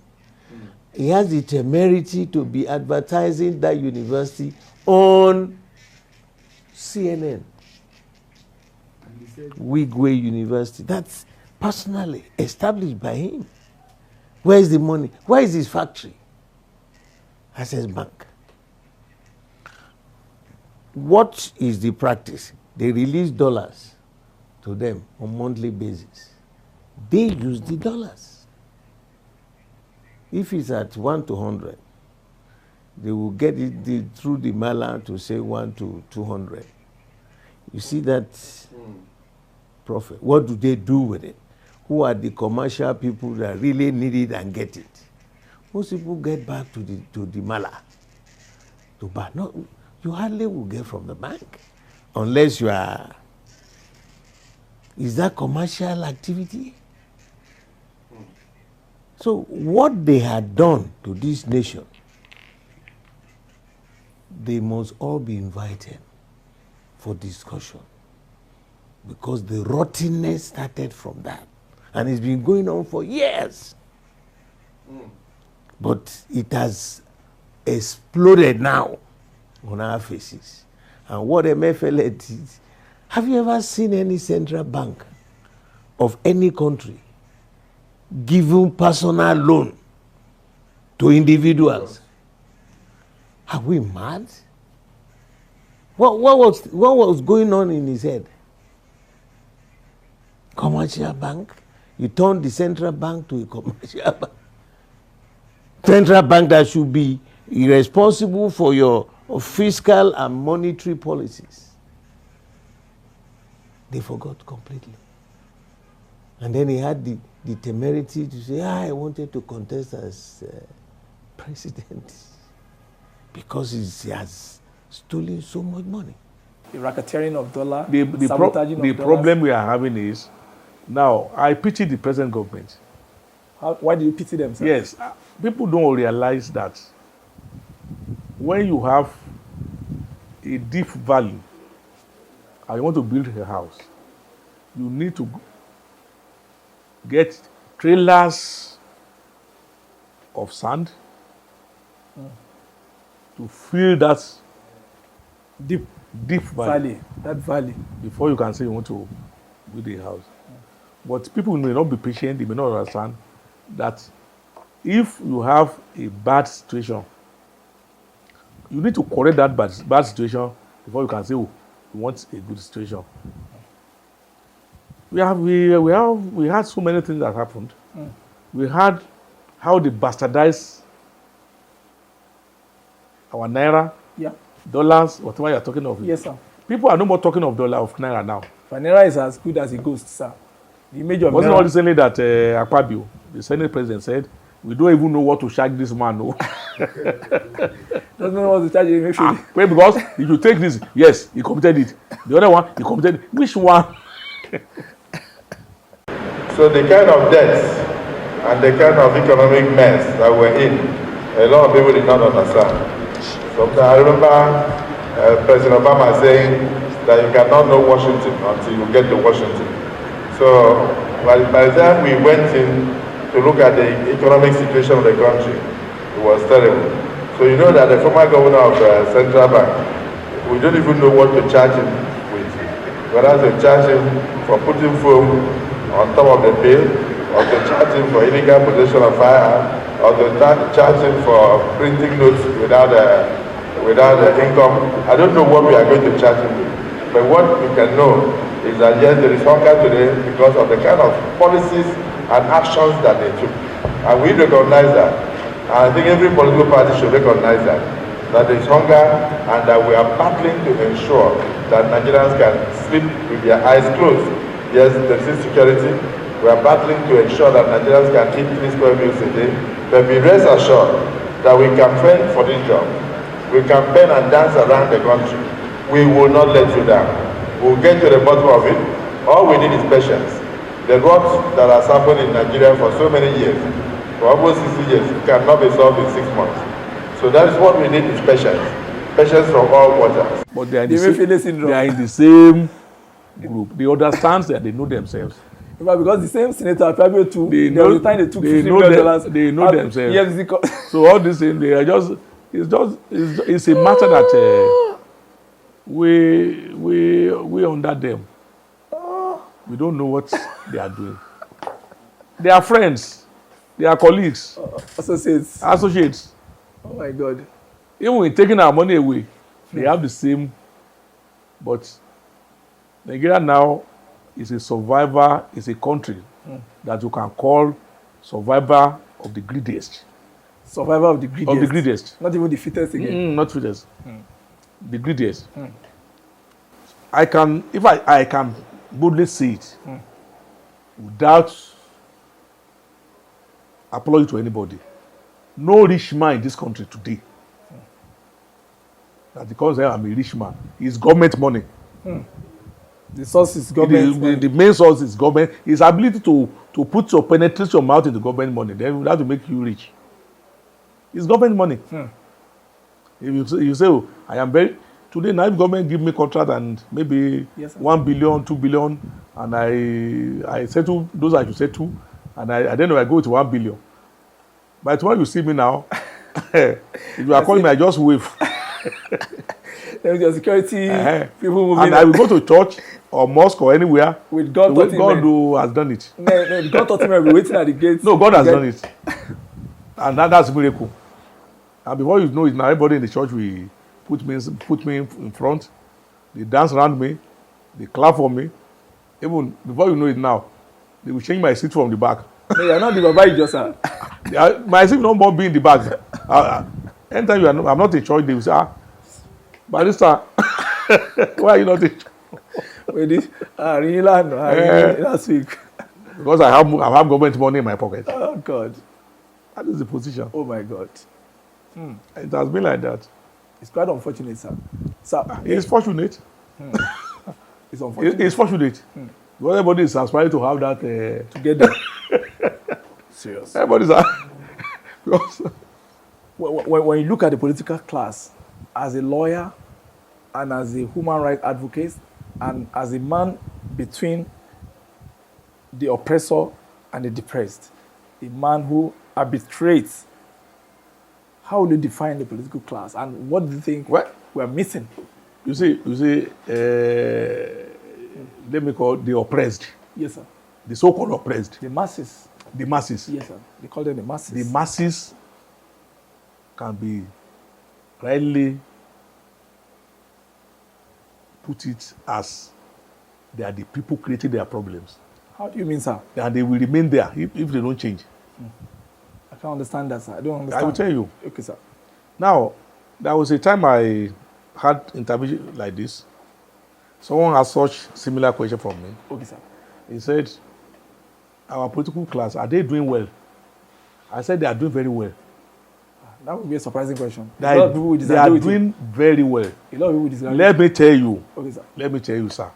[SPEAKER 3] He has the temerity to be advertising that university on CNN. Wigwe University. That's personally established by him. Where is the money? Where is his factory? Access Bank. What is the practice? They release dollars to them on monthly basis. They use the dollars. If it's at 1 to 100, they will get it through the mailer to say 1 to 200. You see that profit. What do they do with it? Who are the commercial people that really need it and get it? Most people get back to the mailer to buy. No, you hardly will get from the bank unless you are. Is that commercial activity? So what they had done to this nation, they must all be invited for discussion, because the rottenness started from that, and it's been going on for years. But it has exploded now on our faces. And what MFLA did, have you ever seen any central bank of any country giving personal loan to individuals? Are we mad? What was going on in his head? Commercial bank? You turned the central bank to a commercial bank. Central bank that should be responsible for your fiscal and monetary policies. They forgot completely. And then he had the temerity to say, I wanted to contest as president because he has stolen so much money.
[SPEAKER 2] The racketeering of dollar,
[SPEAKER 1] The
[SPEAKER 2] sabotaging of dollars.
[SPEAKER 1] problem we are having is, now, I pity the present government.
[SPEAKER 2] Why do you pity them, sir?
[SPEAKER 1] Yes, people don't realize that when you have a deep valley and you want to build a house, you need to get trailers of sand to fill that deep valley.
[SPEAKER 2] That valley.
[SPEAKER 1] Before you can say you want to build a house. But people may not be patient, they may not understand that if you have a bad situation, you need to correct that bad situation before you can say, oh, you want a good situation. We had so many things that happened. We had how they bastardized our naira, dollars, whatever you're talking of.
[SPEAKER 2] Yes, sir.
[SPEAKER 1] People are no more talking of dollar, of naira now.
[SPEAKER 2] But naira is as good as a ghost, sir. The image of
[SPEAKER 1] Wasn't
[SPEAKER 2] naira.
[SPEAKER 1] all recently that Akpabio, the Senate president, said, we don't even know what to charge this man, no.
[SPEAKER 2] Doesn't know what to charge him, actually.
[SPEAKER 1] Wait, because if you take this, yes, he committed it. The other one, he committed it. Which one?
[SPEAKER 4] So the kind of debts and the kind of economic mess that we're in, a lot of people did not understand. Sometimes I remember President Obama saying that you cannot know Washington until you get to Washington. So by the time we went in to look at the economic situation of the country, it was terrible. So you know that the former governor of Central Bank, we don't even know what to charge him with. Whether to charge him for putting foam on top of the bill, or to charge him for illegal possession of firearm, or to charge him for printing notes without income. I don't know what we are going to charge him with. But what we can know is that yes, there is hunger today because of the kind of policies and actions that they took. And we recognize that. And I think every political party should recognize that there is hunger and that we are battling to ensure that Nigerians can sleep with their eyes closed. Yes, there is insecurity. We are battling to ensure that Nigerians can eat 3 square meals a day. But be rest assured that we campaign for this job. We campaign and dance around the country. We will not let you down. We'll get to the bottom of it. All we need is patience. The rot that has happened in Nigeria for so many years, for almost 60 years, cannot be solved in 6 months. So that is what we need is patience. Patience from all quarters.
[SPEAKER 1] But they are in the same group. They understand that they know themselves.
[SPEAKER 2] Because the same senator, Fabio too,
[SPEAKER 1] they know
[SPEAKER 2] the time they took
[SPEAKER 1] they
[SPEAKER 2] $50
[SPEAKER 1] know
[SPEAKER 2] million.
[SPEAKER 1] they know themselves. So all this thing, they are just it's a matter that we under them. We don't know what they are doing. They are friends. They are colleagues.
[SPEAKER 2] Associates.
[SPEAKER 1] Oh
[SPEAKER 2] my God.
[SPEAKER 1] Even when taking our money away, they have the same. But Nigeria now is a survivor, is a country that you can call survivor of the greediest.
[SPEAKER 2] Survivor of the greediest.
[SPEAKER 1] Of the greediest.
[SPEAKER 2] Not even the fittest again.
[SPEAKER 1] Not fittest. The greediest. I can, if I can boldly say it without apology to anybody, no rich man in this country today, that because I am a rich man, is government money.
[SPEAKER 2] The source is government.
[SPEAKER 1] The main source is government. His ability to put your penetrate your mouth into government money, then that will make you rich. It's government money. If you say, oh, I am very today now, if government give me contract and maybe 1 billion, 2 billion, and I settle those I should settle, and I don't know, I go to 1 billion. By tomorrow you see me now, if you are calling me, I just wave.
[SPEAKER 2] There is your security people moving.
[SPEAKER 1] And I will go to church or mosque or anywhere
[SPEAKER 2] with God.
[SPEAKER 1] God who has done it.
[SPEAKER 2] No, God taught me I'll be waiting at the gate.
[SPEAKER 1] No, God has done it, and that's a miracle. And before you know it, now everybody in the church will put me in front. They dance around me, they clap for me. Even before you know it now, they will change my seat from the back.
[SPEAKER 2] No, you are not the Baba Ijosa.
[SPEAKER 1] My seat no more be in the back. Anytime I'm not in church, they will say, Barrister, why are you not in church?
[SPEAKER 2] Wait, this last week.
[SPEAKER 1] Because I have government money in my pocket.
[SPEAKER 2] Oh God.
[SPEAKER 1] That is the position.
[SPEAKER 2] Oh my God.
[SPEAKER 1] It has been like that.
[SPEAKER 2] It's quite unfortunate, sir.
[SPEAKER 1] It's fortunate.
[SPEAKER 2] It's unfortunate.
[SPEAKER 1] It's fortunate. Because everybody is aspiring to have that
[SPEAKER 2] together. Serious.
[SPEAKER 1] Everybody's because
[SPEAKER 2] when you look at the political class, as a lawyer and as a human rights advocate and as a man between the oppressor and the depressed, a man who arbitrates, how will you define the political class, and what do you think we are missing?
[SPEAKER 1] You see, let me call the oppressed.
[SPEAKER 2] Yes, sir.
[SPEAKER 1] The so-called oppressed.
[SPEAKER 2] The masses.
[SPEAKER 1] The masses.
[SPEAKER 2] Yes, sir. They call them the masses.
[SPEAKER 1] The masses can be rightly put it as they are the people creating their problems.
[SPEAKER 2] How do you mean, sir?
[SPEAKER 1] And they will remain there if they don't change.
[SPEAKER 2] I can't understand that, sir. I don't understand.
[SPEAKER 1] I will tell you.
[SPEAKER 2] Okay, sir.
[SPEAKER 1] Now, there was a time I had interview like this. Someone asked such similar question from me.
[SPEAKER 2] Okay, sir.
[SPEAKER 1] He said, our political class, are they doing well? I said they are doing very well.
[SPEAKER 2] That would be a surprising question.
[SPEAKER 1] They are doing very well.
[SPEAKER 2] A lot of people disagree.
[SPEAKER 1] Let me tell you.
[SPEAKER 2] Okay, sir.
[SPEAKER 1] Let me tell you, sir.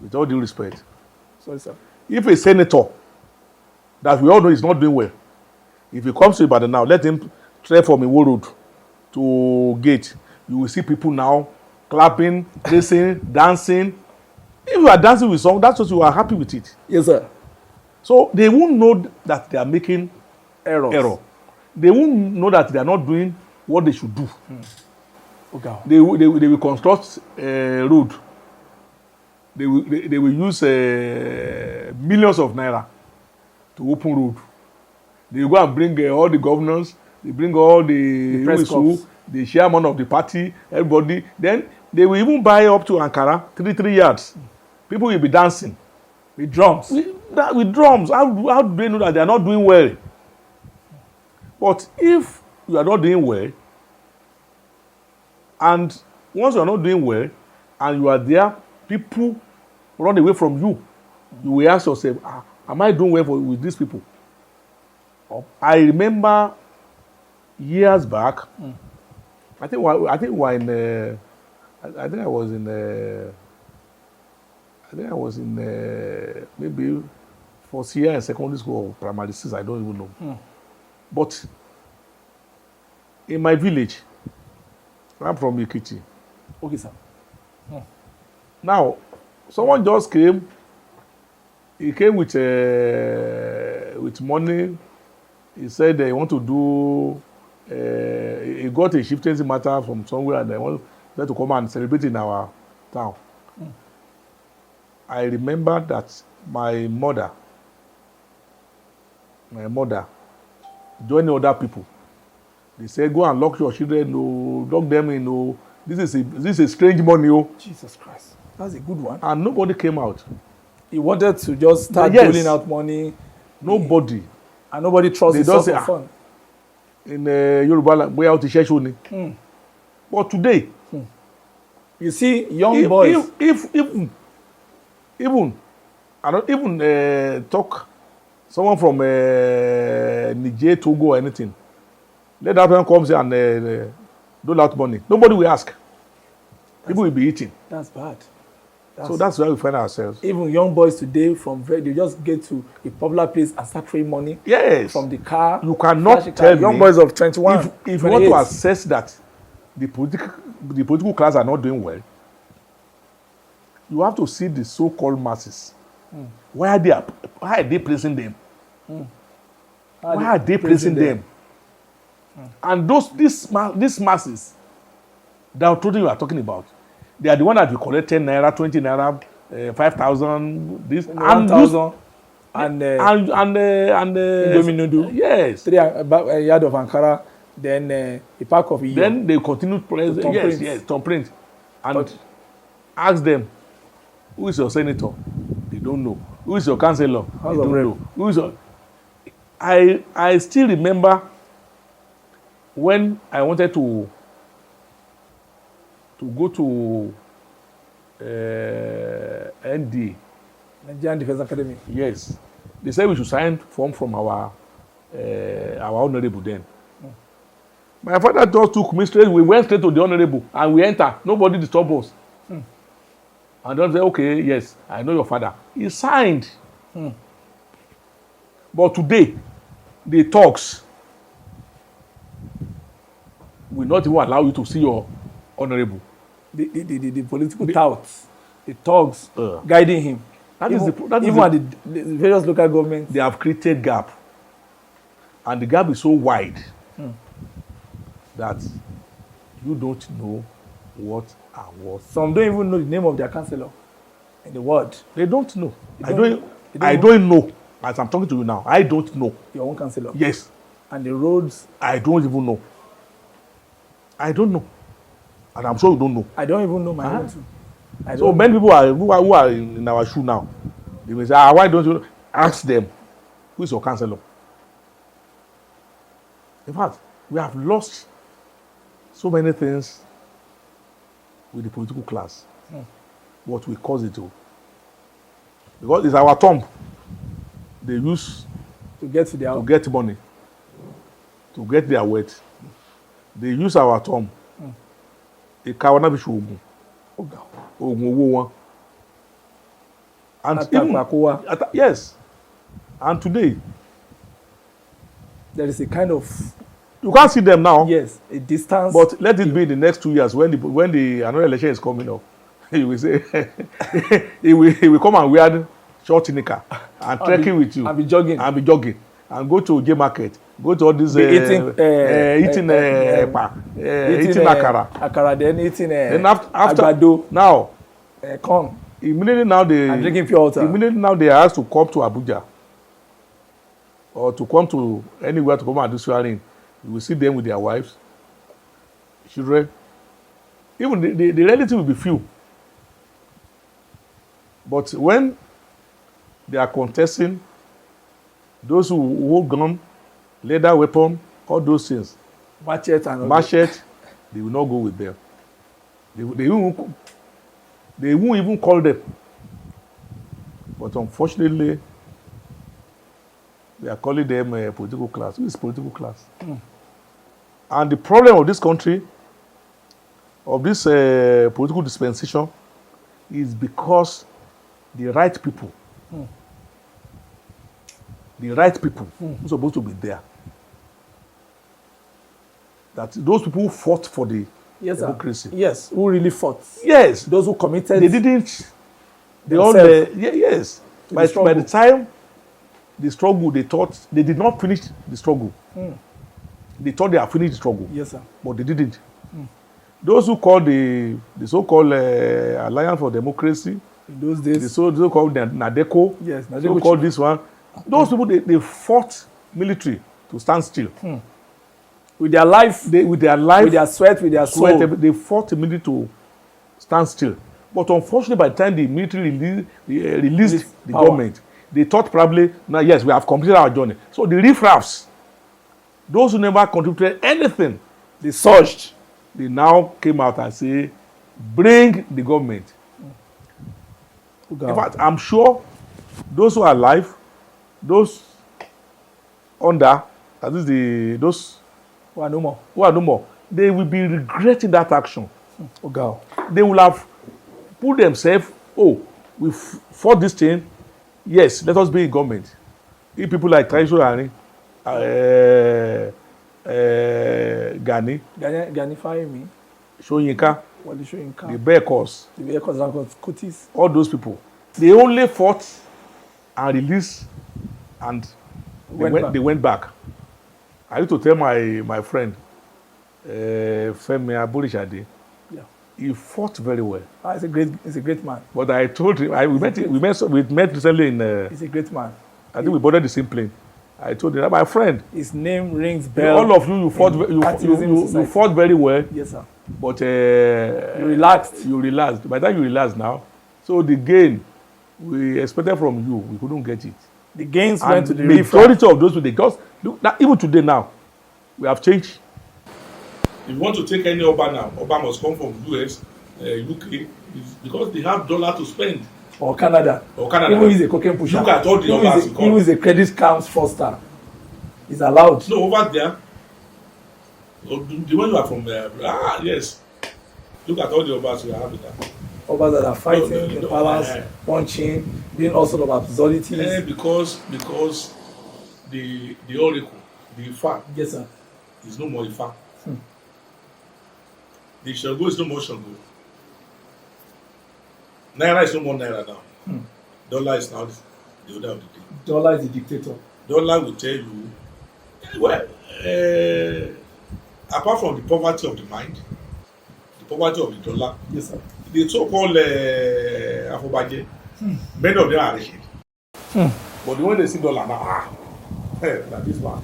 [SPEAKER 1] With all due respect.
[SPEAKER 2] Sorry, sir.
[SPEAKER 1] If a senator that we all know is not doing well, if he comes to Ibadan now, let him trek from Iwo Road to gate. You will see people now clapping, racing, dancing. If you are dancing with song, that's what you are happy with it.
[SPEAKER 2] Yes, sir.
[SPEAKER 1] So they won't know that they are making error. They won't know that they are not doing what they should do. Okay. They will construct a road. They will use millions of naira to open road. They will go and bring all the governors. They bring all the
[SPEAKER 2] press corps,
[SPEAKER 1] the chairman of the party, everybody. Then they will even buy up to Ankara 3 yards. People will be dancing
[SPEAKER 2] with drums.
[SPEAKER 1] With drums. How do they know that they are not doing well? But if you are not doing well, and once you are not doing well, and you are there, people run away from you. You will ask yourself, am I doing well with these people? I remember years back. I think I was in maybe first year in secondary school or primary 6. I don't even know. But in my village, I'm from Ekiti.
[SPEAKER 2] Okay, sir.
[SPEAKER 1] Now, someone just came. He came with money. He said they want to do. He got a chieftaincy matter from somewhere, and they want to come and celebrate in our town. I remember that my mother joining other people. They said, go and lock your children, lock them in. This is a strange money.
[SPEAKER 2] Jesus Christ. That's a good one.
[SPEAKER 1] And nobody came out.
[SPEAKER 2] He wanted to just start
[SPEAKER 1] Yes.
[SPEAKER 2] doling out money,
[SPEAKER 1] Nobody.
[SPEAKER 2] and nobody trusts
[SPEAKER 1] They
[SPEAKER 2] his
[SPEAKER 1] don't
[SPEAKER 2] source
[SPEAKER 1] say,
[SPEAKER 2] of fund.
[SPEAKER 1] In Yoruba land, bóyá ó ti ṣẹ́ṣó ni. But today,
[SPEAKER 2] You see, young boys.
[SPEAKER 1] if even I don't even talk someone from Niger, Togo, or anything. Let that person come and dole out money. Nobody will ask. People will be eating.
[SPEAKER 2] That's bad.
[SPEAKER 1] So that's where we find ourselves.
[SPEAKER 2] Even young boys today they just get to a popular place and start throwing money
[SPEAKER 1] Yes.
[SPEAKER 2] from the car.
[SPEAKER 1] You cannot
[SPEAKER 2] flash
[SPEAKER 1] tell
[SPEAKER 2] car. Young
[SPEAKER 1] me
[SPEAKER 2] boys of 21.
[SPEAKER 1] if you want to
[SPEAKER 2] 28.
[SPEAKER 1] assess that the political class are not doing well, you have to see the so-called masses. Why are they praising them? Why are they praising them? And these masses that you are talking about, they are the one that will collect 10 naira, 20 naira, 5,000, this, and
[SPEAKER 2] 1,000 and
[SPEAKER 1] Indomie
[SPEAKER 2] noodle.
[SPEAKER 1] Yes.
[SPEAKER 2] 3 yard of Ankara, then a pack of Iyo.
[SPEAKER 1] Then they continue praise.
[SPEAKER 2] Tom
[SPEAKER 1] Yes,
[SPEAKER 2] Prince.
[SPEAKER 1] yes, Tom Prince. And
[SPEAKER 2] But-
[SPEAKER 1] ask them, who is your senator? They don't know. Who is your councillor? They
[SPEAKER 2] House of
[SPEAKER 1] don't
[SPEAKER 2] Rep.
[SPEAKER 1] know. Who is your... I still remember when I wanted to go to ND.
[SPEAKER 2] Nigerian Defence Academy.
[SPEAKER 1] Yes, they said we should sign form from our honourable then. My father just took me straight. We went straight to the honourable and we enter. Nobody disturb us. And then say, okay, yes, I know your father. He signed. But today, the talks will not even allow you to see your honourable.
[SPEAKER 2] The political touts, the thugs guiding him.
[SPEAKER 1] That is
[SPEAKER 2] Even
[SPEAKER 1] that is
[SPEAKER 2] at the various local governments.
[SPEAKER 1] they have created gap, and the gap is so wide that you don't know what and what.
[SPEAKER 2] Some don't even know the name of their councillor in the ward.
[SPEAKER 1] They don't know.
[SPEAKER 2] They
[SPEAKER 1] I don't know. As I'm talking to you now, I don't know.
[SPEAKER 2] Your own councillor.
[SPEAKER 1] Yes,
[SPEAKER 2] And the roads,
[SPEAKER 1] I don't even know. I don't know, and I'm sure you don't know.
[SPEAKER 2] I don't even know my own too. I
[SPEAKER 1] So
[SPEAKER 2] don't
[SPEAKER 1] many people who are in our shoe now. They may say, why don't you ask them? Who is your councillor? In fact, we have lost so many things with the political class. What we cause it to. Because it's our thumb. They use
[SPEAKER 2] to get to their
[SPEAKER 1] to get money, to get their wealth. They use our thumb. Ìka wọn náà fi ṣe oògùn owó wọn. And even yes, and today
[SPEAKER 2] there is a kind of
[SPEAKER 1] you can't see them now.
[SPEAKER 2] yes, a distance.
[SPEAKER 1] But let it be in the next 2 years when the another election is coming up. He will say he will come and wear short knicker and trekking with you
[SPEAKER 2] and be jogging
[SPEAKER 1] and go to J market, go to all these eating
[SPEAKER 2] akara, then eating
[SPEAKER 1] then after
[SPEAKER 2] àgbàdo,
[SPEAKER 1] now
[SPEAKER 2] corn,
[SPEAKER 1] immediately now
[SPEAKER 2] and drinking pure water.
[SPEAKER 1] immediately now they are asked to come to Abuja or to come to anywhere to come and do swearing. You will see them with their wives, children. Even the relative will be few. But when they are contesting, those who hold gun, leather weapon, all those things,
[SPEAKER 2] machete and
[SPEAKER 1] machete, they will not go with them. They won't even call them. But unfortunately, they are calling them a political class. Who is political class? And the problem of this country, of this political dispensation, is because the right people, who are supposed to be there, that those people who fought for the democracy.
[SPEAKER 2] Yes, who really fought.
[SPEAKER 1] Yes.
[SPEAKER 2] Those who committed.
[SPEAKER 1] They didn't. They all. Yes. By the time the struggle, they thought they did not finish the struggle. They thought they had finished the struggle.
[SPEAKER 2] Yes, sir.
[SPEAKER 1] But they didn't. Those who called the so-called Alliance for Democracy,
[SPEAKER 2] in those days,
[SPEAKER 1] the so-called Nadeco,
[SPEAKER 2] yes,
[SPEAKER 1] so called this one, those people they fought military to stand still.
[SPEAKER 2] With their life,
[SPEAKER 1] with their life,
[SPEAKER 2] with their sweat, with their soul.
[SPEAKER 1] They fought the military to stand still. But unfortunately, by the time the military released the
[SPEAKER 2] power.
[SPEAKER 1] government, they thought probably, now yes, we have completed our journey. So the riffraffs, those who never contributed anything,
[SPEAKER 2] They surged.
[SPEAKER 1] they now came out and say, bring the government. In fact, I'm sure those who are alive, those under, that is those
[SPEAKER 2] Who are no more.
[SPEAKER 1] who are no more, they will be regretting that action.
[SPEAKER 2] Oga.
[SPEAKER 1] They will have put themselves, oh, we fought this thing, yes, let us be in government. If people like Taisho Gani,
[SPEAKER 2] Gani Fahimi.
[SPEAKER 1] Soyinka,
[SPEAKER 2] Wale
[SPEAKER 1] the
[SPEAKER 2] Soyinka.
[SPEAKER 1] Bekos,
[SPEAKER 2] The vehicles that got Kutis.
[SPEAKER 1] all those people, they only fought and released and they went back. I used to tell my friend, Femi Aborishade,
[SPEAKER 2] Yeah.
[SPEAKER 1] he fought very well.
[SPEAKER 2] He's a great man.
[SPEAKER 1] But I told him, we met recently in,
[SPEAKER 2] He's a great man.
[SPEAKER 1] I think we boarded the same plane. I told him, my friend,
[SPEAKER 2] His name rings bell.
[SPEAKER 1] all of you fought, you fought very well,
[SPEAKER 2] Yes, sir.
[SPEAKER 1] but
[SPEAKER 2] You relaxed.
[SPEAKER 1] you relaxed. By the time you relaxed now, so the gain we expected from you, we couldn't get it.
[SPEAKER 2] The gains
[SPEAKER 1] And
[SPEAKER 2] went to the
[SPEAKER 1] majority of those people, just look, now, even today now, we have changed. If you want to take any Oba now, Oba must come from US, UK, because they have dollar to spend.
[SPEAKER 2] Or Canada.
[SPEAKER 1] Or Canada.
[SPEAKER 2] Even he's a cocaine pusher.
[SPEAKER 1] Look at all the Obas you
[SPEAKER 2] Even he's a credit counts foster. He's allowed.
[SPEAKER 1] No, over there. The one you are from there. Yes. Look at all the Obas you have there.
[SPEAKER 2] Obas that are fighting in the palace, punching, doing all sort of absurdities.
[SPEAKER 1] Because the oracle, the Ifa,
[SPEAKER 2] Yes, sir.
[SPEAKER 1] is no more Ifa. The Shango is no more Shango. Naira is no more Naira now. Dollar is now the order of the day.
[SPEAKER 2] Dollar is the dictator.
[SPEAKER 1] Dollar will tell you, well, apart from the poverty of the mind, the poverty of the dollar,
[SPEAKER 2] Yes, sir.
[SPEAKER 1] the so-called Afobaje, many of them are rich. But when they see dollar now, like this one.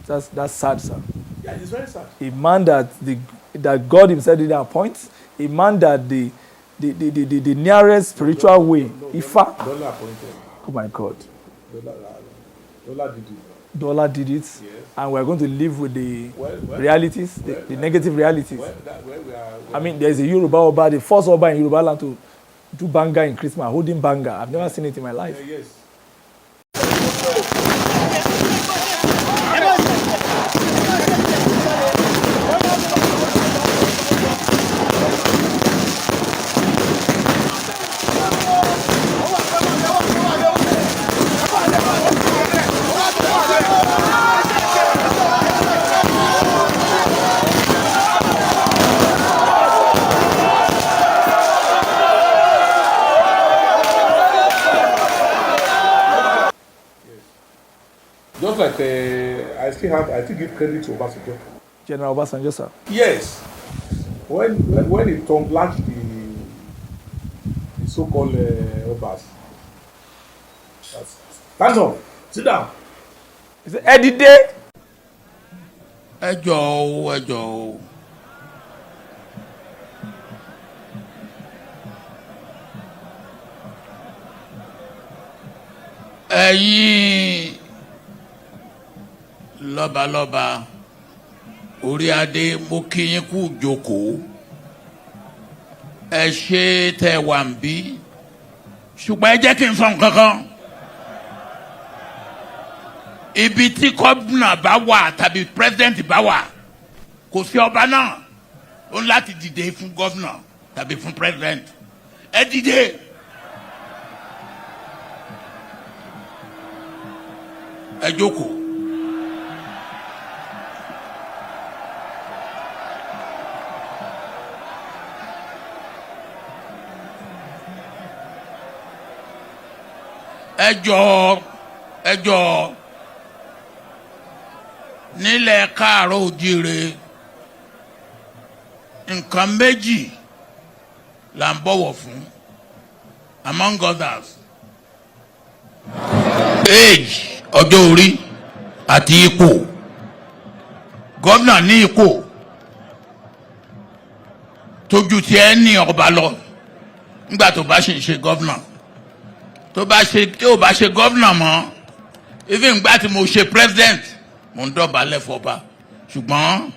[SPEAKER 2] That's sad, sir.
[SPEAKER 1] Yeah, it's very sad.
[SPEAKER 2] A man that God himself didn't appoint, a man that the nearest spiritual way, Ifa.
[SPEAKER 1] Dollar appointed.
[SPEAKER 2] Oh my God.
[SPEAKER 1] Dollar did it.
[SPEAKER 2] Dollar did it,
[SPEAKER 1] Yes.
[SPEAKER 2] and we're going to live with the
[SPEAKER 1] Well,
[SPEAKER 2] realities, the negative realities.
[SPEAKER 1] Where we are,
[SPEAKER 2] I mean, there's a Yoruba Oba, the first Oba in Yoruba land to do banga in Christmas, holding banga. I've never seen it in my life.
[SPEAKER 1] yes. Just like I still give credit to Obasanjo.
[SPEAKER 2] General Obasanjo, sir.
[SPEAKER 1] Yes. When he launched the so-called Obas. Stand up. Sit down.
[SPEAKER 2] He said, Edide.
[SPEAKER 5] ẹ jọ̀ọ́ o. ẹ̀yin lọ́balọ́ba orí adé mo kí yín kú jókòó ẹ ṣe tẹ́ wà ń bí ṣùgbọ́n ẹ jẹ́ kí n sọ nǹkan kan ibi tí gómìnà bá wà tàbí president bá wà kò sí ọba náà ó ń láti dìde fún gómìnà tàbí fún president ẹ dìde. ẹ jókòó. ẹ jọ̀ọ́ nílẹ̀ káàárọ̀ oòjíire nǹkan méjì là ń bọ̀wọ̀ fún among others age ọjọ́ orí àti ipò gómìnà ní ipò tójú tí ẹ ní ọba lọ nígbà tó bá ṣe ń ṣe gọ́vnà tó ò bá ṣe gọ́vnà mọ́ even nígbà tí mo ṣe president mo ń dọ̀bálẹ̀ fọba ṣùgbọ́n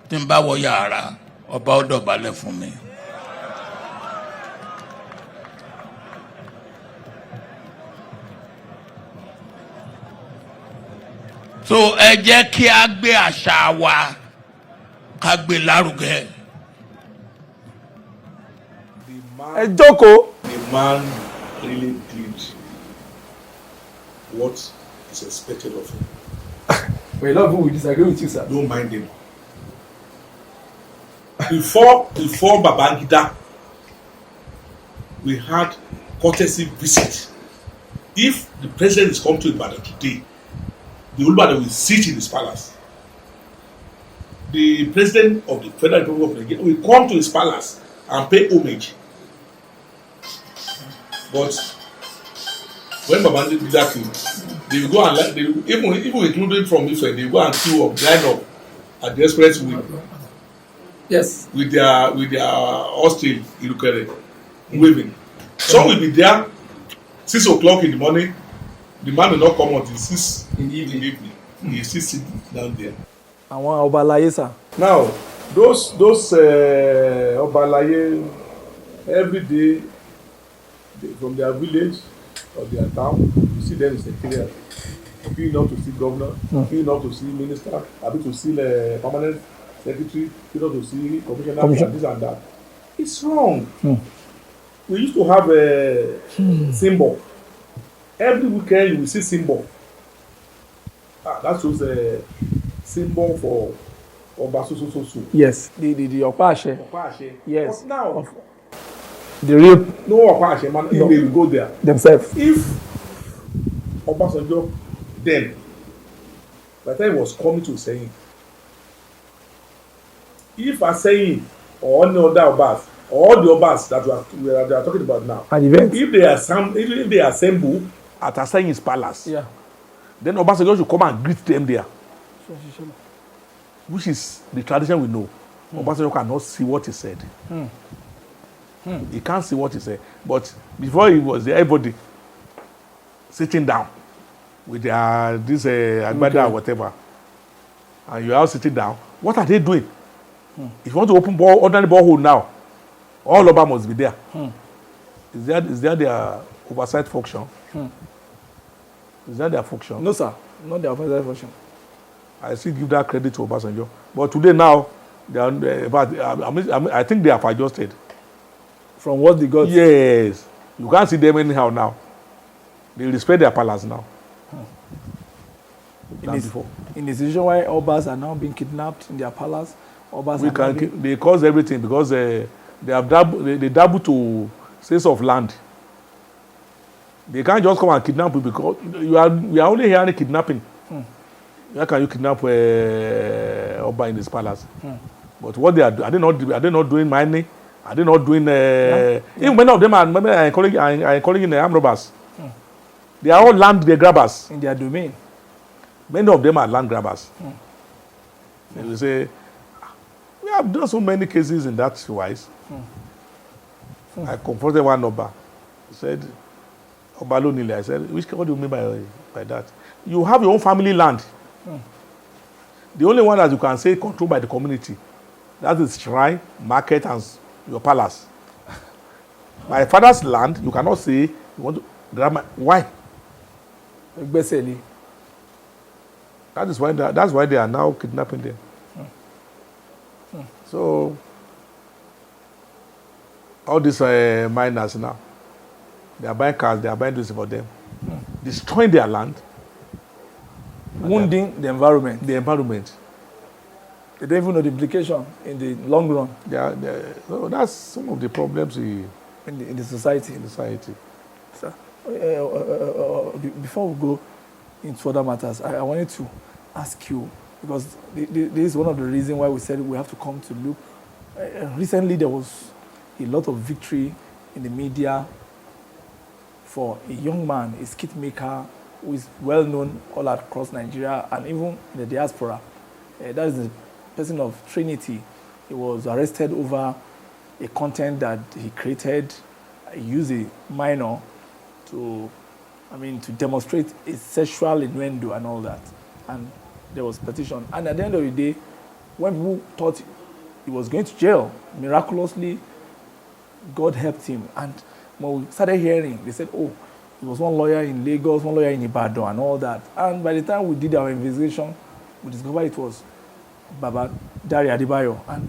[SPEAKER 5] tí n bá wọ yàrá ọba ó dọ̀bálẹ̀ fún mi. so ẹ jẹ́ kí a gbé àṣà wa ká gbé lárugẹ.
[SPEAKER 2] ẹ jókòó.
[SPEAKER 1] The man really did what is expected of him.
[SPEAKER 2] But a lot of people will disagree with you, sir.
[SPEAKER 1] Don't mind him. Before Babangida, we had courtesy visit. If the president is come to Ibadan today, the Olubadan will sit in his palace. The president of the Federal Republic of Nigeria will come to his palace and pay homage. But when Babangida did that thing, they will go and even including from Ife, they will go and queue up, line up at the expressway.
[SPEAKER 2] Yes.
[SPEAKER 1] With their hostage Irukere waving. Some will be there 6 o'clock in the morning. The man will not come until 6 in the evening. He still sit down there.
[SPEAKER 2] Àwọn ọba aláyé, sir.
[SPEAKER 1] Now, those ọba aláyé every day from their village or their town, you see them in secretariat. Queuing up to see governor, queuing up to see minister, happy to see the permanent secretary, queuing up to see commissioner, and this and that. It's wrong. We used to have a symbol. Every weekend you will see symbol. That was a symbol for Obas.
[SPEAKER 2] Yes, the Ọ̀pá Àṣẹ. Yes.
[SPEAKER 1] But now,
[SPEAKER 2] the real
[SPEAKER 1] no Ọ̀pá Àṣẹ man, they will go there
[SPEAKER 2] themselves.
[SPEAKER 1] If Obasanjo then, by the time he was coming to saying, if a saying or any other Obas, or the Obas that we are talking about now,
[SPEAKER 2] At the event.
[SPEAKER 1] if they assemble at Asayin's palace,
[SPEAKER 2] Yeah.
[SPEAKER 1] then Obasanjo should come and greet them there, which is the tradition we know. Obasanjo cannot see what he said. He can't see what he said. But before he was there, everybody sitting down with their this agbada or whatever, and you are all sitting down. What are they doing? If you want to open ordinary borehole now, all Oba must be there. Is there their oversight function? Is that their function?
[SPEAKER 2] No, sir. Not the oversight function.
[SPEAKER 1] I still give that credit to Obasanjo. But today now, they are, I think they have adjusted.
[SPEAKER 2] From what they got.
[SPEAKER 1] Yes. You can't see them anyhow now. They respect their palace now. Than before.
[SPEAKER 2] In the situation why Obas are now being kidnapped in their palace,
[SPEAKER 1] They cause everything because they dabble to states of land. They can't just come and kidnap you because we are only hearing kidnapping. How can you kidnap Oba in his palace? But what are they not doing mining? Are they not doing even many of them are calling armed robbers. They are all land grabbers.
[SPEAKER 2] In their domain.
[SPEAKER 1] Many of them are land grabbers. They will say, we have done so many cases in that wise. I confronted one Oba. He said, Oba Lonile. I said, what do you mean by that? You have your own family land. The only one that you can say controlled by the community, that is shrine, market, and your palace. My father's land, you cannot say you want to grab my. Why?
[SPEAKER 2] Basically.
[SPEAKER 1] That's why they are now kidnapping them. So all these miners now, they are buying cars, they are buying this for them, destroying their land,
[SPEAKER 2] wounding the environment.
[SPEAKER 1] The environment.
[SPEAKER 2] They don't even know the implication in the long run.
[SPEAKER 1] So that's some of the problems
[SPEAKER 2] in the society.
[SPEAKER 1] In the society.
[SPEAKER 2] Sir, before we go into other matters, I wanted to ask you, because this is one of the reasons why we said we have to come to look. Recently, there was a lot of victory in the media for a young man, a skit maker, who is well known all across Nigeria and even in the diaspora. That is the person of Trinity. He was arrested over a content that he created use a minor to demonstrate a sexual innuendo and all that. And there was petition. And at the end of the day, when people thought he was going to jail, miraculously, God helped him. And when we started hearing, they said, oh, there was one lawyer in Lagos, one lawyer in Ibadan, and all that. And by the time we did our investigation, we discovered it was Barrister Dare Adebayo. And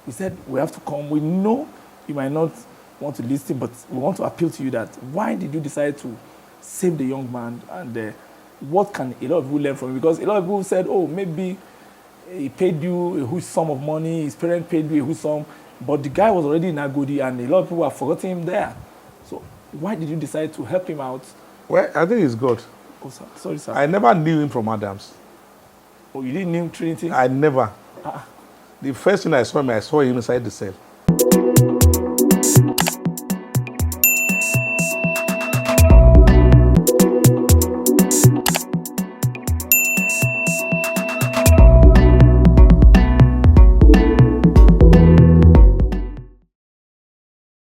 [SPEAKER 2] we said, we have to come. We know you might not want to listen, but we want to appeal to you that why did you decide to save the young man? And what can a lot of people learn from it? Because a lot of people said, oh, maybe he paid you a huge sum of money, his parents paid you a huge sum, but the guy was already in Agodi, and a lot of people have forgotten him there. So why did you decide to help him out?
[SPEAKER 1] Well, I think it's God.
[SPEAKER 2] Oh, sir. Sorry, sir.
[SPEAKER 1] I never knew him from Adams.
[SPEAKER 2] Oh, you didn't name Trinity?
[SPEAKER 1] I never. The first thing I saw him inside the cell.